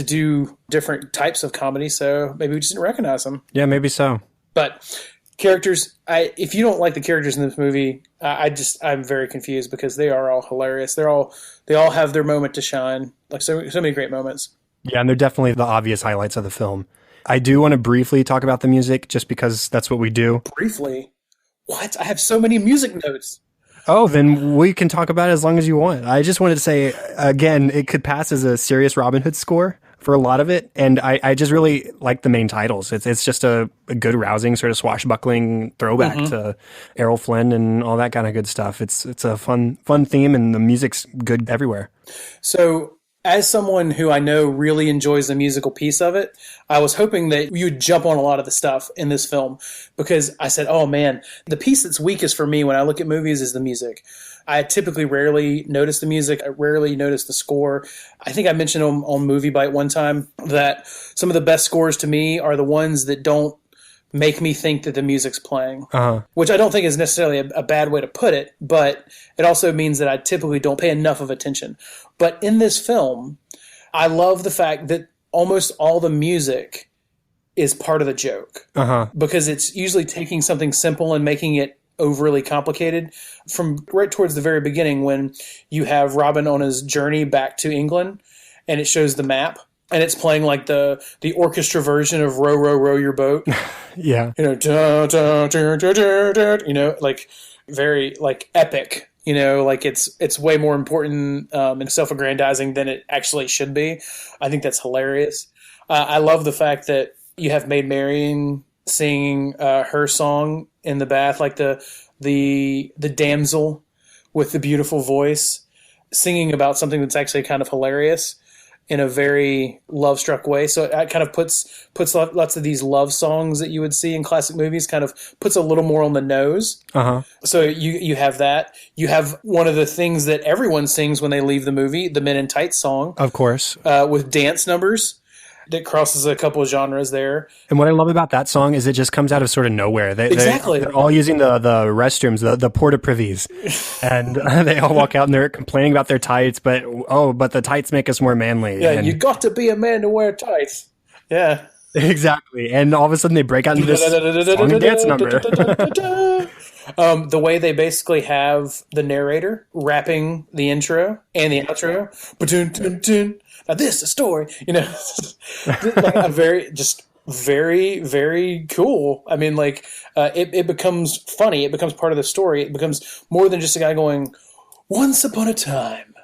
do different types of comedy, so maybe we just didn't recognize them. Yeah, maybe so. But Characters, if you don't like the characters in this movie, I'm very confused because they are all hilarious. They all have their moment to shine. Like so many great moments. Yeah, and they're definitely the obvious highlights of the film. I do want to briefly talk about the music just because that's what we do. Briefly? What? I have so many music notes. Oh, then we can talk about it as long as you want. I just wanted to say, again, it could pass as a serious Robin Hood score for a lot of it. And I just really like the main titles. It's just a good, rousing, sort of swashbuckling throwback to Errol Flynn and all that kind of good stuff. It's a fun theme, and the music's good everywhere. So, as someone who I know really enjoys the musical piece of it, I was hoping that you'd jump on a lot of the stuff in this film, because I said, oh man, the piece that's weakest for me when I look at movies is the music. I typically rarely notice the music. I rarely notice the score. I think I mentioned on Movie Bite one time that some of the best scores to me are the ones that don't make me think that the music's playing, which I don't think is necessarily a bad way to put it, but it also means that I typically don't pay enough of attention. But in this film, I love the fact that almost all the music is part of the joke, because it's usually taking something simple and making it overly complicated. From right towards the very beginning, when you have Robin on his journey back to England and it shows the map, and it's playing like the orchestra version of Row, Row, Row Your Boat. Yeah. You know, da, da, da, da, da, da, you know, like very like epic, you know, like it's way more important and self-aggrandizing than it actually should be. I think that's hilarious. I love the fact that you have Maid Marian singing her song in the bath, like the damsel with the beautiful voice singing about something that's actually kind of hilarious in a very love-struck way. So it kind of puts lots of these love songs that you would see in classic movies, kind of puts a little more on the nose. So you have that. You have one of the things that everyone sings when they leave the movie, the Men in Tights song. Of course. With dance numbers. That crosses a couple of genres there. And what I love about that song is it just comes out of sort of nowhere. Exactly. They're all using the restrooms, the porta privies. And they all walk out and they're complaining about their tights, but the tights make us more manly. Yeah, and you got to be a man to wear tights. Yeah. Exactly. And all of a sudden they break out into this song and dance number. The way they basically have the narrator rapping the intro and the outro. Now this is a story, you know, like a very, very cool. I mean, like, it becomes funny. It becomes part of the story. It becomes more than just a guy going, once upon a time.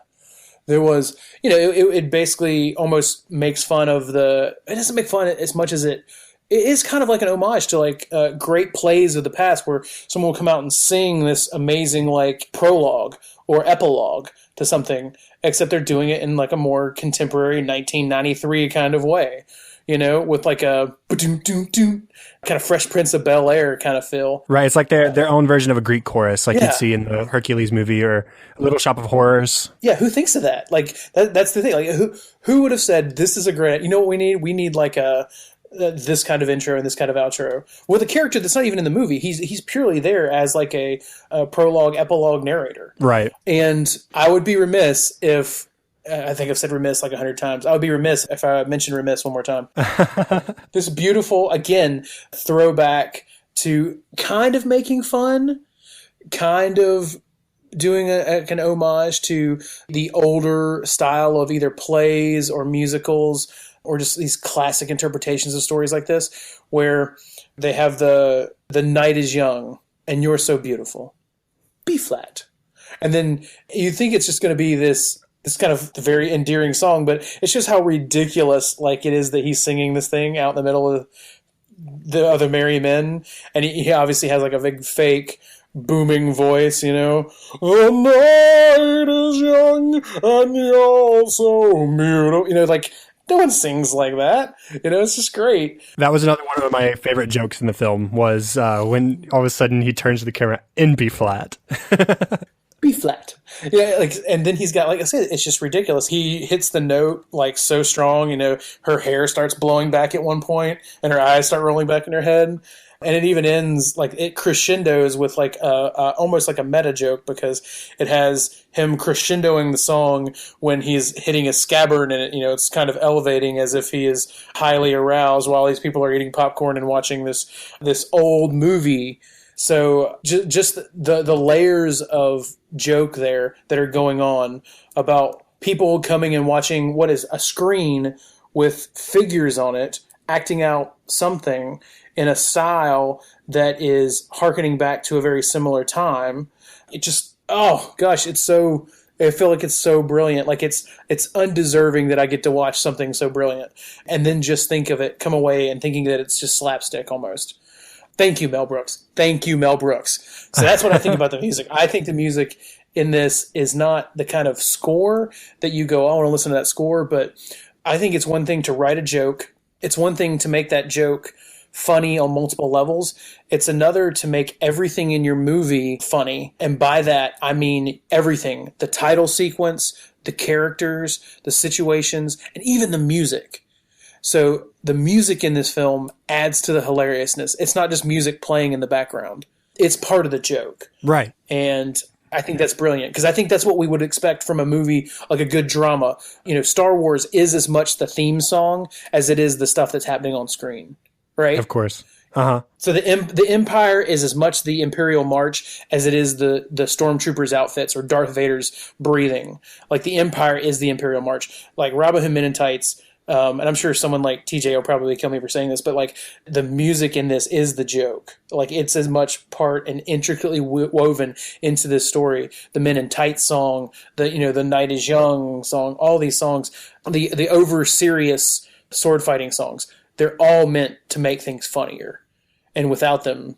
There was, you know, it basically almost makes fun of it doesn't make fun as much as it is kind of like an homage to like great plays of the past where someone will come out and sing this amazing like prologue or epilogue to something, except they're doing it in like a more contemporary 1993 kind of way, you know, with like a kind of Fresh Prince of Bel-Air kind of feel. Right. It's like their own version of a Greek chorus, like you'd see in the Hercules movie or Little Shop of Horrors. Yeah. Who thinks of that? Like that's the thing. Like who would have said, this is a great, you know what we need? We need like this kind of intro and this kind of outro with a character that's not even in the movie. He's purely there as like a prologue, epilogue narrator. Right. And I would be remiss if, I think I've said remiss like 100 times. I would be remiss if I mentioned remiss one more time. This beautiful, again, throwback to kind of making fun, kind of doing an homage to the older style of either plays or musicals or just these classic interpretations of stories like this, where they have the night is young and you're so beautiful. B flat. And then you think it's just going to be this kind of very endearing song, but it's just how ridiculous like it is that he's singing this thing out in the middle of the other merry men. And he obviously has like a big fake booming voice, you know. The night is young and you're so beautiful. You know, like, no one sings like that. You know, it's just great. That was another one of my favorite jokes in the film was when all of a sudden he turns to the camera in B flat. B flat. Yeah, like, and then he's got, like I said, it's just ridiculous. He hits the note like so strong, you know, her hair starts blowing back at one point and her eyes start rolling back in her head. And it even ends, like, it crescendos with like almost like a meta joke, because it has him crescendoing the song when he's hitting a scabbard, and it's kind of elevating as if he is highly aroused while these people are eating popcorn and watching this old movie. So just the layers of joke there that are going on about people coming and watching what is a screen with figures on it, acting out something in a style that is hearkening back to a very similar time. It just, oh gosh, I feel like it's so brilliant. Like it's undeserving that I get to watch something so brilliant and then just think of it, come away and thinking that it's just slapstick almost. Thank you, Mel Brooks. Thank you, Mel Brooks. So that's what I think about the music. I think the music in this is not the kind of score that you go, I want to listen to that score, but I think it's one thing to write a joke. It's one thing to make that joke funny on multiple levels. It's another to make everything in your movie funny. And by that, I mean everything. The title sequence, the characters, the situations, and even the music. So the music in this film adds to the hilariousness. It's not just music playing in the background. It's part of the joke. Right. And I think that's brilliant, because I think that's what we would expect from a movie, like a good drama. Star Wars is as much the theme song as it is the stuff that's happening on screen. Right? Of course. Uh-huh. So the Empire is as much the Imperial March as it is the Stormtroopers' outfits or Darth Vader's breathing. Like the Empire is the Imperial March. Like Robin Hood Men in Tights, and I'm sure someone like TJ will probably kill me for saying this, but like the music in this is the joke. Like it's as much part and intricately woven into this story. The Men in Tights song, the Night is Young song, all these songs, the over serious sword fighting songs. They're all meant to make things funnier, and without them,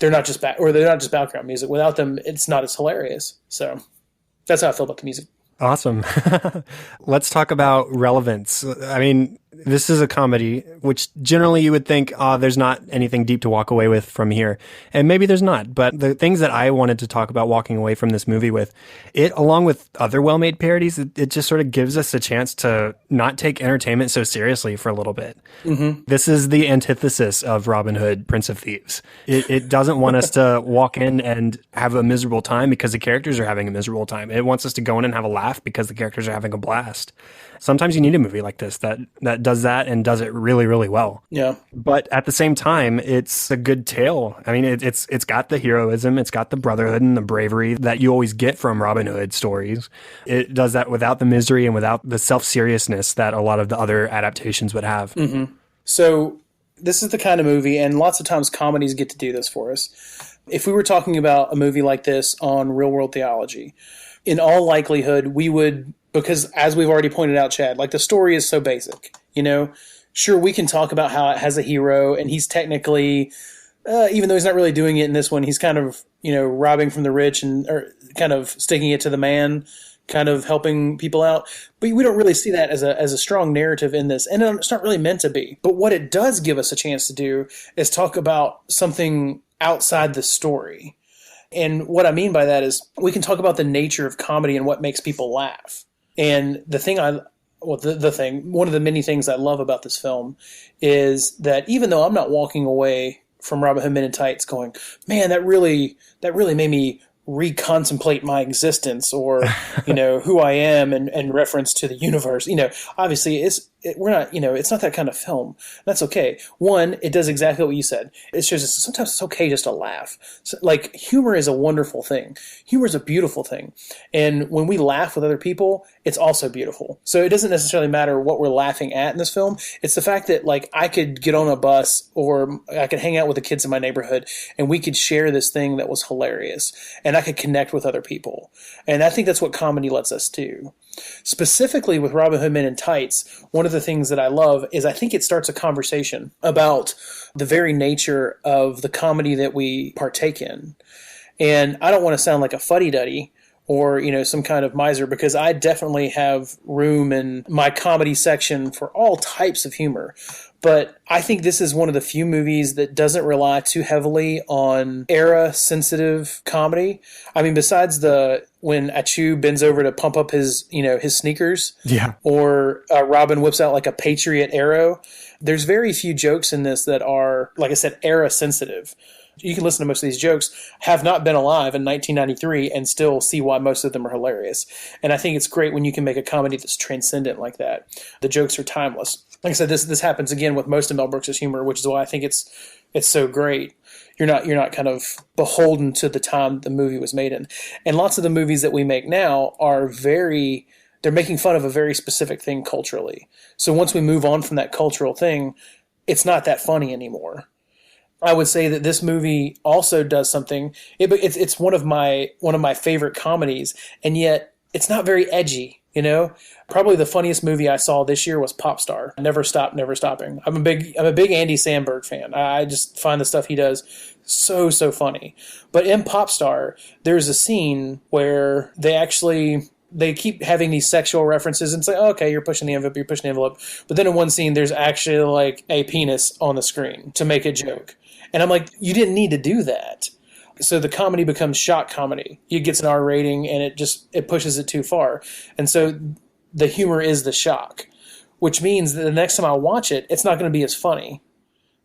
they're not just background music. Without them, it's not as hilarious. So that's how I feel about the music. Awesome. Let's talk about relevance. I mean, this is a comedy, which generally you would think, there's not anything deep to walk away with from here. And maybe there's not. But the things that I wanted to talk about walking away from this movie with, it, along with other well-made parodies, it just sort of gives us a chance to not take entertainment so seriously for a little bit. Mm-hmm. This is the antithesis of Robin Hood, Prince of Thieves. It doesn't want us to walk in and have a miserable time because the characters are having a miserable time. It wants us to go in and have a laugh because the characters are having a blast. Sometimes you need a movie like this that does that and does it really, really well. Yeah. But at the same time, it's a good tale. I mean, it's got the heroism, it's got the brotherhood and the bravery that you always get from Robin Hood stories. It does that without the misery and without the self-seriousness that a lot of the other adaptations would have. Mm-hmm. So this is the kind of movie, and lots of times comedies get to do this for us. If we were talking about a movie like this on Real World Theology, in all likelihood, we would, because as we've already pointed out, Chad, like the story is so basic, Sure, we can talk about how it has a hero, and he's technically, even though he's not really doing it in this one, he's kind of, robbing from the rich or kind of sticking it to the man, kind of helping people out. But we don't really see that as a strong narrative in this, and it's not really meant to be. But what it does give us a chance to do is talk about something outside the story. And what I mean by that is we can talk about the nature of comedy and what makes people laugh. And one of the many things I love about this film is that even though I'm not walking away from Robin Hood Men in Tights going, man, that really made me recontemplate my existence or, who I am and reference to the universe. Obviously we're not, it's not that kind of film. That's okay. One, it does exactly what you said. It shows us sometimes it's okay just to laugh. So, like, humor is a wonderful thing. Humor is a beautiful thing. And when we laugh with other people, it's also beautiful. So it doesn't necessarily matter what we're laughing at in this film. It's the fact that, like, I could get on a bus or I could hang out with the kids in my neighborhood and we could share this thing that was hilarious and I could connect with other people. And I think that's what comedy lets us do. Specifically with Robin Hood Men in Tights, one of the things that I love is I think it starts a conversation about the very nature of the comedy that we partake in. And I don't want to sound like a fuddy-duddy or, some kind of miser, because I definitely have room in my comedy section for all types of humor. But I think this is one of the few movies that doesn't rely too heavily on era-sensitive comedy. I mean, besides when Achu bends over to pump up his sneakers, Yeah. or Robin whips out like a Patriot arrow, there's very few jokes in this that are, like I said, era-sensitive. You can listen to most of these jokes, have not been alive in 1993, and still see why most of them are hilarious. And I think it's great when you can make a comedy that's transcendent like that. The jokes are timeless. Like I said, this happens again with most of Mel Brooks' humor, which is why I think it's so great. You're not kind of beholden to the time the movie was made in. And lots of the movies that we make now they're making fun of a very specific thing culturally. So once we move on from that cultural thing, it's not that funny anymore. I would say that this movie also does something. It's one of my favorite comedies, and yet it's not very edgy. Probably the funniest movie I saw this year was Pop Star. Never Stop, Never Stopping. I'm a big Andy Samberg fan. I just find the stuff he does so funny. But in Pop Star, there's a scene where they keep having these sexual references and say, oh, okay, you're pushing the envelope. But then in one scene, there's actually like a penis on the screen to make a joke. And I'm like, you didn't need to do that. So the comedy becomes shock comedy. It gets an R rating and it pushes it too far. And so the humor is the shock, which means that the next time I watch it, it's not going to be as funny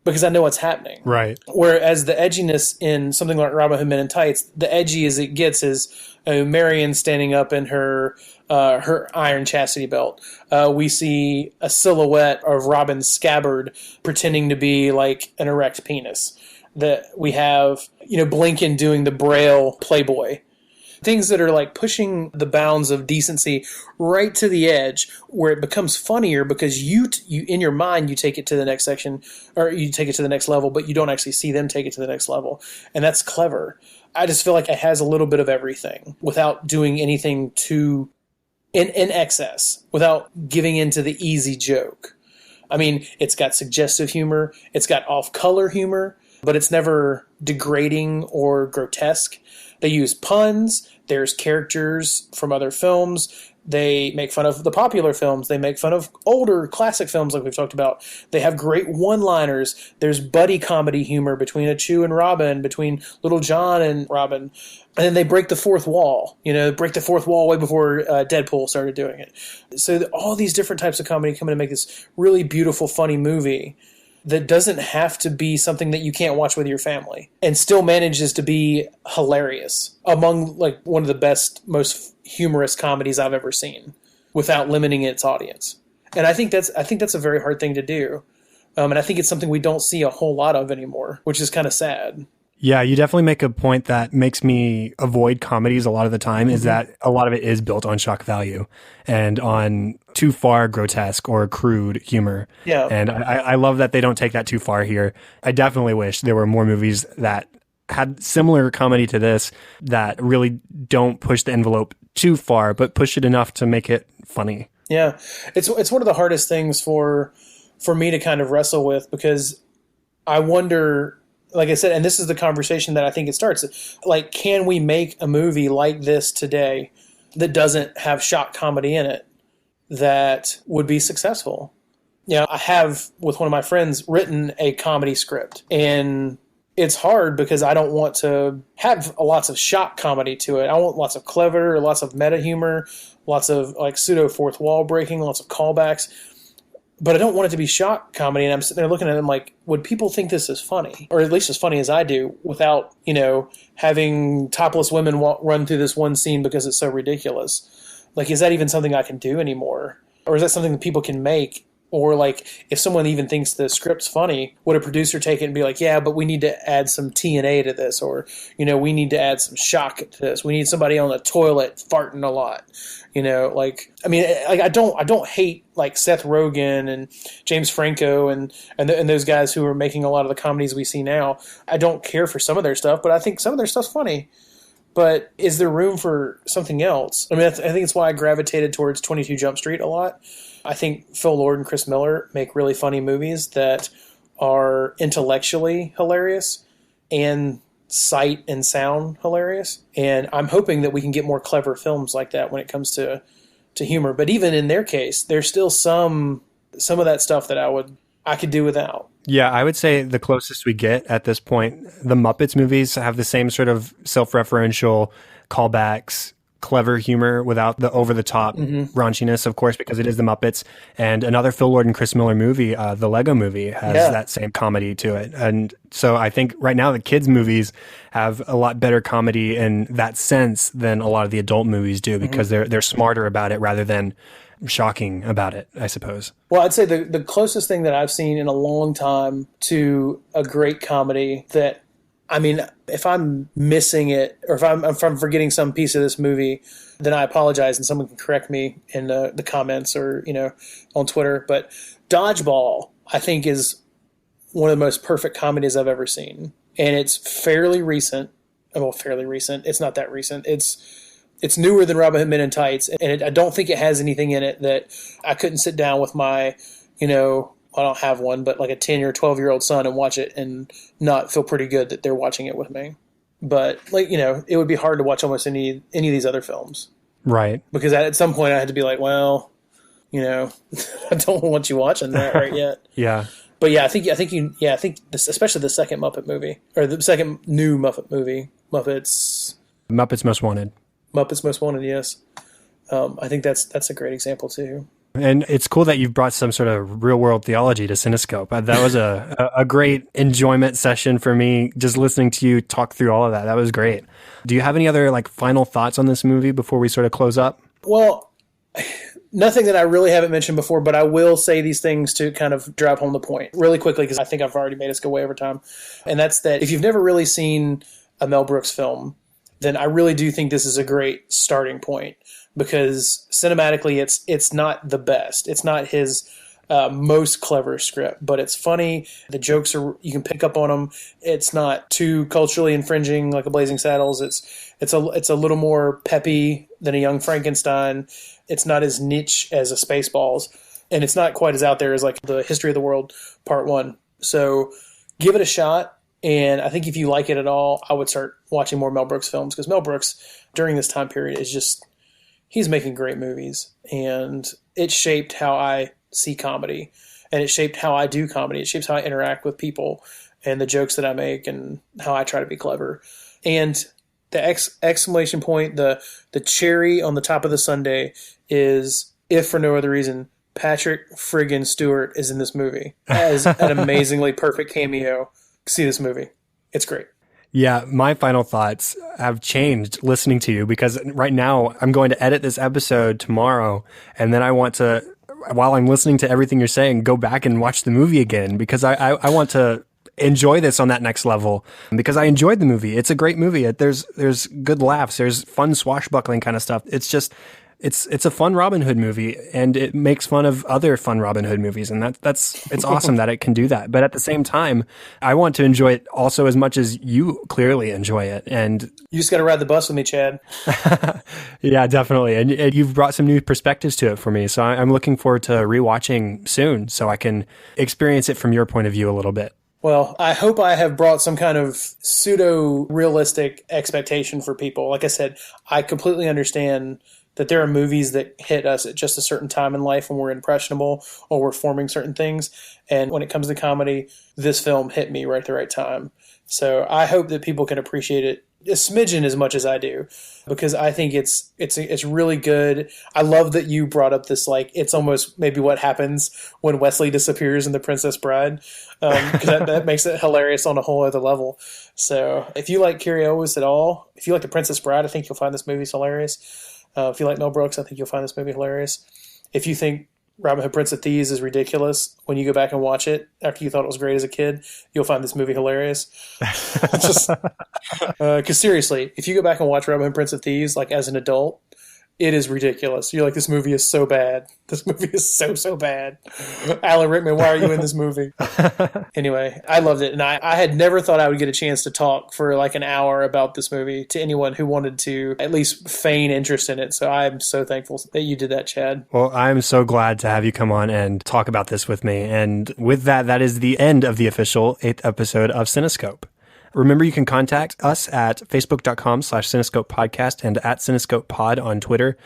because I know what's happening. Right. Whereas the edginess in something like Robin Hood Men in Tights, the edgy as it gets is Marion standing up in her iron chastity belt. We see a silhouette of Robin's scabbard pretending to be like an erect penis. That we have, Blinken doing the Braille Playboy. Things that are like pushing the bounds of decency right to the edge where it becomes funnier because you in your mind, you take it to the next section or you take it to the next level, but you don't actually see them take it to the next level. And that's clever. I just feel like it has a little bit of everything without doing anything too in excess, without giving into the easy joke. I mean, it's got suggestive humor. It's got off-color humor, but it's never degrading or grotesque. They use puns. There's characters from other films. They make fun of the popular films. They make fun of older classic films like we've talked about. They have great one-liners. There's buddy comedy humor between Achu and Robin, between Little John and Robin. And then they break the fourth wall. Break the fourth wall way before Deadpool started doing it. So all these different types of comedy come in to make this really beautiful, funny movie that doesn't have to be something that you can't watch with your family and still manages to be hilarious among like one of the best, most humorous comedies I've ever seen without limiting its audience. And I think that's a very hard thing to do. And I think it's something we don't see a whole lot of anymore, which is kind of sad. Yeah, you definitely make a point that makes me avoid comedies a lot of the time, is that a lot of it is built on shock value and on too far grotesque or crude humor. Yeah. And I love that they don't take that too far here. I definitely wish there were more movies that had similar comedy to this that really don't push the envelope too far, but push it enough to make it funny. Yeah. It's one of the hardest things for me to kind of wrestle with, because I wonder, like I said, and this is the conversation that I think it starts, like, can we make a movie like this today that doesn't have shock comedy in it that would be successful? I have, with one of my friends, written a comedy script, and it's hard because I don't want to have lots of shock comedy to it. I want lots of clever, lots of meta humor, lots of like pseudo fourth wall breaking, lots of callbacks. But I don't want it to be shock comedy, and I'm sitting there looking at it, I'm like, would people think this is funny? Or at least as funny as I do, without, having topless women run through this one scene because it's so ridiculous. Like, is that even something I can do anymore? Or is that something that people can make? Or, like, if someone even thinks the script's funny, would a producer take it and be like, yeah, but we need to add some TNA to this, or, we need to add some shock to this. We need somebody on the toilet farting a lot. I don't hate like Seth Rogen and James Franco and those guys who are making a lot of the comedies we see now. I don't care for some of their stuff, but I think some of their stuff's funny. But is there room for something else? I mean, I think it's why I gravitated towards 22 Jump Street a lot. I think Phil Lord and Chris Miller make really funny movies that are intellectually hilarious and sight and sound hilarious. And I'm hoping that we can get more clever films like that when it comes to humor. But even in their case, there's still some of that stuff that I could do without. Yeah, I would say the closest we get at this point, the Muppets movies have the same sort of self-referential callbacks, clever humor without the over-the-top raunchiness, of course, because it is the Muppets. And another Phil Lord and Chris Miller movie, the Lego Movie, has that same comedy to it. And so I think right now the kids' movies have a lot better comedy in that sense than a lot of the adult movies do, because they're smarter about it rather than shocking about it, I suppose. Well, I'd say the closest thing that I've seen in a long time to a great comedy that, I mean, if I'm missing it, or if I'm forgetting some piece of this movie, then I apologize, and someone can correct me in the comments or, on Twitter. But Dodgeball, I think, is one of the most perfect comedies I've ever seen. And it's fairly recent. Well, fairly recent. It's not that recent. It's newer than Robin Hood Men in Tights. And I don't think it has anything in it that I couldn't sit down with my, I don't have one, but like a 10 or 12-year-old son and watch it and not feel pretty good that they're watching it with me. But it would be hard to watch almost any of these other films. Right. Because at some point I had to be like, well, I don't want you watching that right yet. Yeah. But yeah, I think this, especially the second Muppet movie, or the second new Muppet movie, Muppets Most Wanted. Muppets Most Wanted, yes. I think that's a great example too. And it's cool that you've brought some sort of real world theology to Cinescope. That was a great enjoyment session for me, just listening to you talk through all of that. That was great. Do you have any other final thoughts on this movie before we sort of close up? Well, nothing that I really haven't mentioned before, but I will say these things to kind of drive home the point really quickly, because I think I've already made us go way over time. And that's that if you've never really seen a Mel Brooks film, then I really do think this is a great starting point. Because cinematically, it's not the best. It's not his most clever script, but it's funny. The jokes you can pick up on them. It's not too culturally infringing like a Blazing Saddles. It's a little more peppy than a Young Frankenstein. It's not as niche as a Spaceballs, and it's not quite as out there as like the History of the World Part 1. So give it a shot. And I think if you like it at all, I would start watching more Mel Brooks films, because Mel Brooks during this time period is just, he's making great movies, and it shaped how I see comedy, and it shaped how I do comedy. It shapes how I interact with people and the jokes that I make and how I try to be clever. And the exclamation point, the cherry on the top of the sundae is, if for no other reason, Patrick friggin' Stewart is in this movie as an amazingly perfect cameo. See this movie. It's great. Yeah, my final thoughts have changed listening to you, because right now I'm going to edit this episode tomorrow, and then I want to, while I'm listening to everything you're saying, go back and watch the movie again, because I want to enjoy this on that next level, because I enjoyed the movie. It's a great movie. There's good laughs. There's fun swashbuckling kind of stuff. It's just, it's a fun Robin Hood movie, and it makes fun of other fun Robin Hood movies, and it's awesome that it can do that. But at the same time, I want to enjoy it also as much as you clearly enjoy it. And you just got to ride the bus with me, Chad. Yeah, definitely. And you've brought some new perspectives to it for me, so I'm looking forward to rewatching soon, so I can experience it from your point of view a little bit. Well, I hope I have brought some kind of pseudo-realistic expectation for people. Like I said, I completely understand that there are movies that hit us at just a certain time in life when we're impressionable or we're forming certain things. And when it comes to comedy, this film hit me right at the right time. So I hope that people can appreciate it a smidgen as much as I do, because I think it's really good. I love that you brought up this, it's almost maybe what happens when Wesley disappears in The Princess Bride, because that makes it hilarious on a whole other level. So if you like Carrie Elwes at all, if you like The Princess Bride, I think you'll find this movie hilarious. If you like Mel Brooks, I think you'll find this movie hilarious. If you think Robin Hood Prince of Thieves is ridiculous, when you go back and watch it after you thought it was great as a kid, you'll find this movie hilarious. Because seriously, if you go back and watch Robin Hood Prince of Thieves as an adult, it is ridiculous. You're like, this movie is so bad. This movie is so bad. Alan Rickman, why are you in this movie? Anyway, I loved it. And I had never thought I would get a chance to talk for an hour about this movie to anyone who wanted to at least feign interest in it. So I'm so thankful that you did that, Chad. Well, I'm so glad to have you come on and talk about this with me. And with that, that is the end of the official 8th episode of Cinescope. Remember, you can contact us at facebook.com/Cinescope Podcast and at Cinescope Pod on Twitter.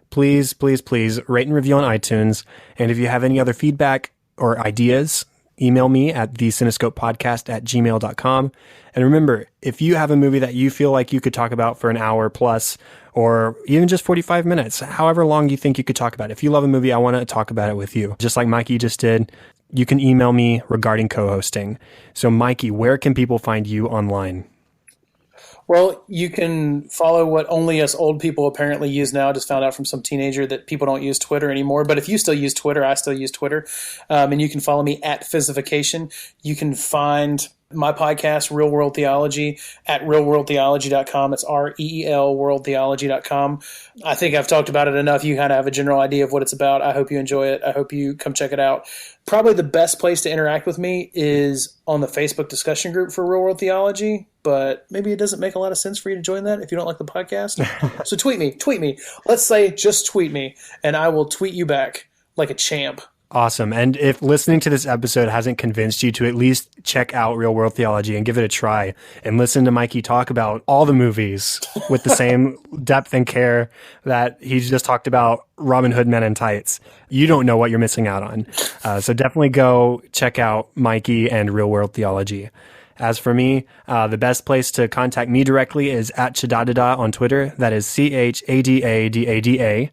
Please, please, please rate and review on iTunes. And if you have any other feedback or ideas, email me at thecinescopepodcast@gmail.com. And remember, if you have a movie that you feel like you could talk about for an hour plus, or even just 45 minutes, however long you think you could talk about it. If you love a movie, I want to talk about it with you. Just like Mikey just did, you can email me regarding co-hosting. So Mikey, where can people find you online? Well, you can follow what only us old people apparently use now. I just found out from some teenager that people don't use Twitter anymore. But if you still use Twitter, I still use Twitter. And you can follow me at Physification. You can find my podcast, Real World Theology, at realworldtheology.com. It's REEL worldtheology.com. I think I've talked about it enough. You kind of have a general idea of what it's about. I hope you enjoy it. I hope you come check it out. Probably the best place to interact with me is on the Facebook discussion group for Real World Theology, but maybe it doesn't make a lot of sense for you to join that if you don't like the podcast. So tweet me. Let's say just tweet me, and I will tweet you back like a champ. Awesome. And if listening to this episode hasn't convinced you to at least check out Real World Theology and give it a try and listen to Mikey talk about all the movies with the same depth and care that he's just talked about Robin Hood Men in Tights, you don't know what you're missing out on. So definitely go check out Mikey and Real World Theology. As for me, the best place to contact me directly is at Chadadada on Twitter. That is CHADADADA.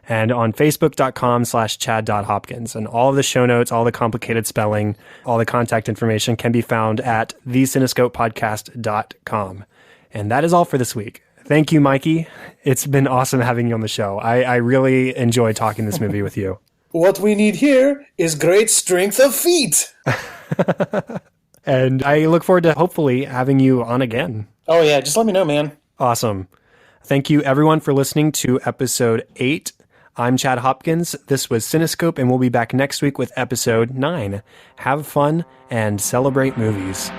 And on facebook.com/chad.hopkins. And all of the show notes, all the complicated spelling, all the contact information can be found at thecinescopepodcast.com. And that is all for this week. Thank you, Mikey. It's been awesome having you on the show. I really enjoyed talking this movie with you. What we need here is great strength of feet. And I look forward to hopefully having you on again. Oh, yeah. Just let me know, man. Awesome. Thank you, everyone, for listening to episode 8. I'm Chad Hopkins. This was Cinescope, and we'll be back next week with episode 9. Have fun and celebrate movies.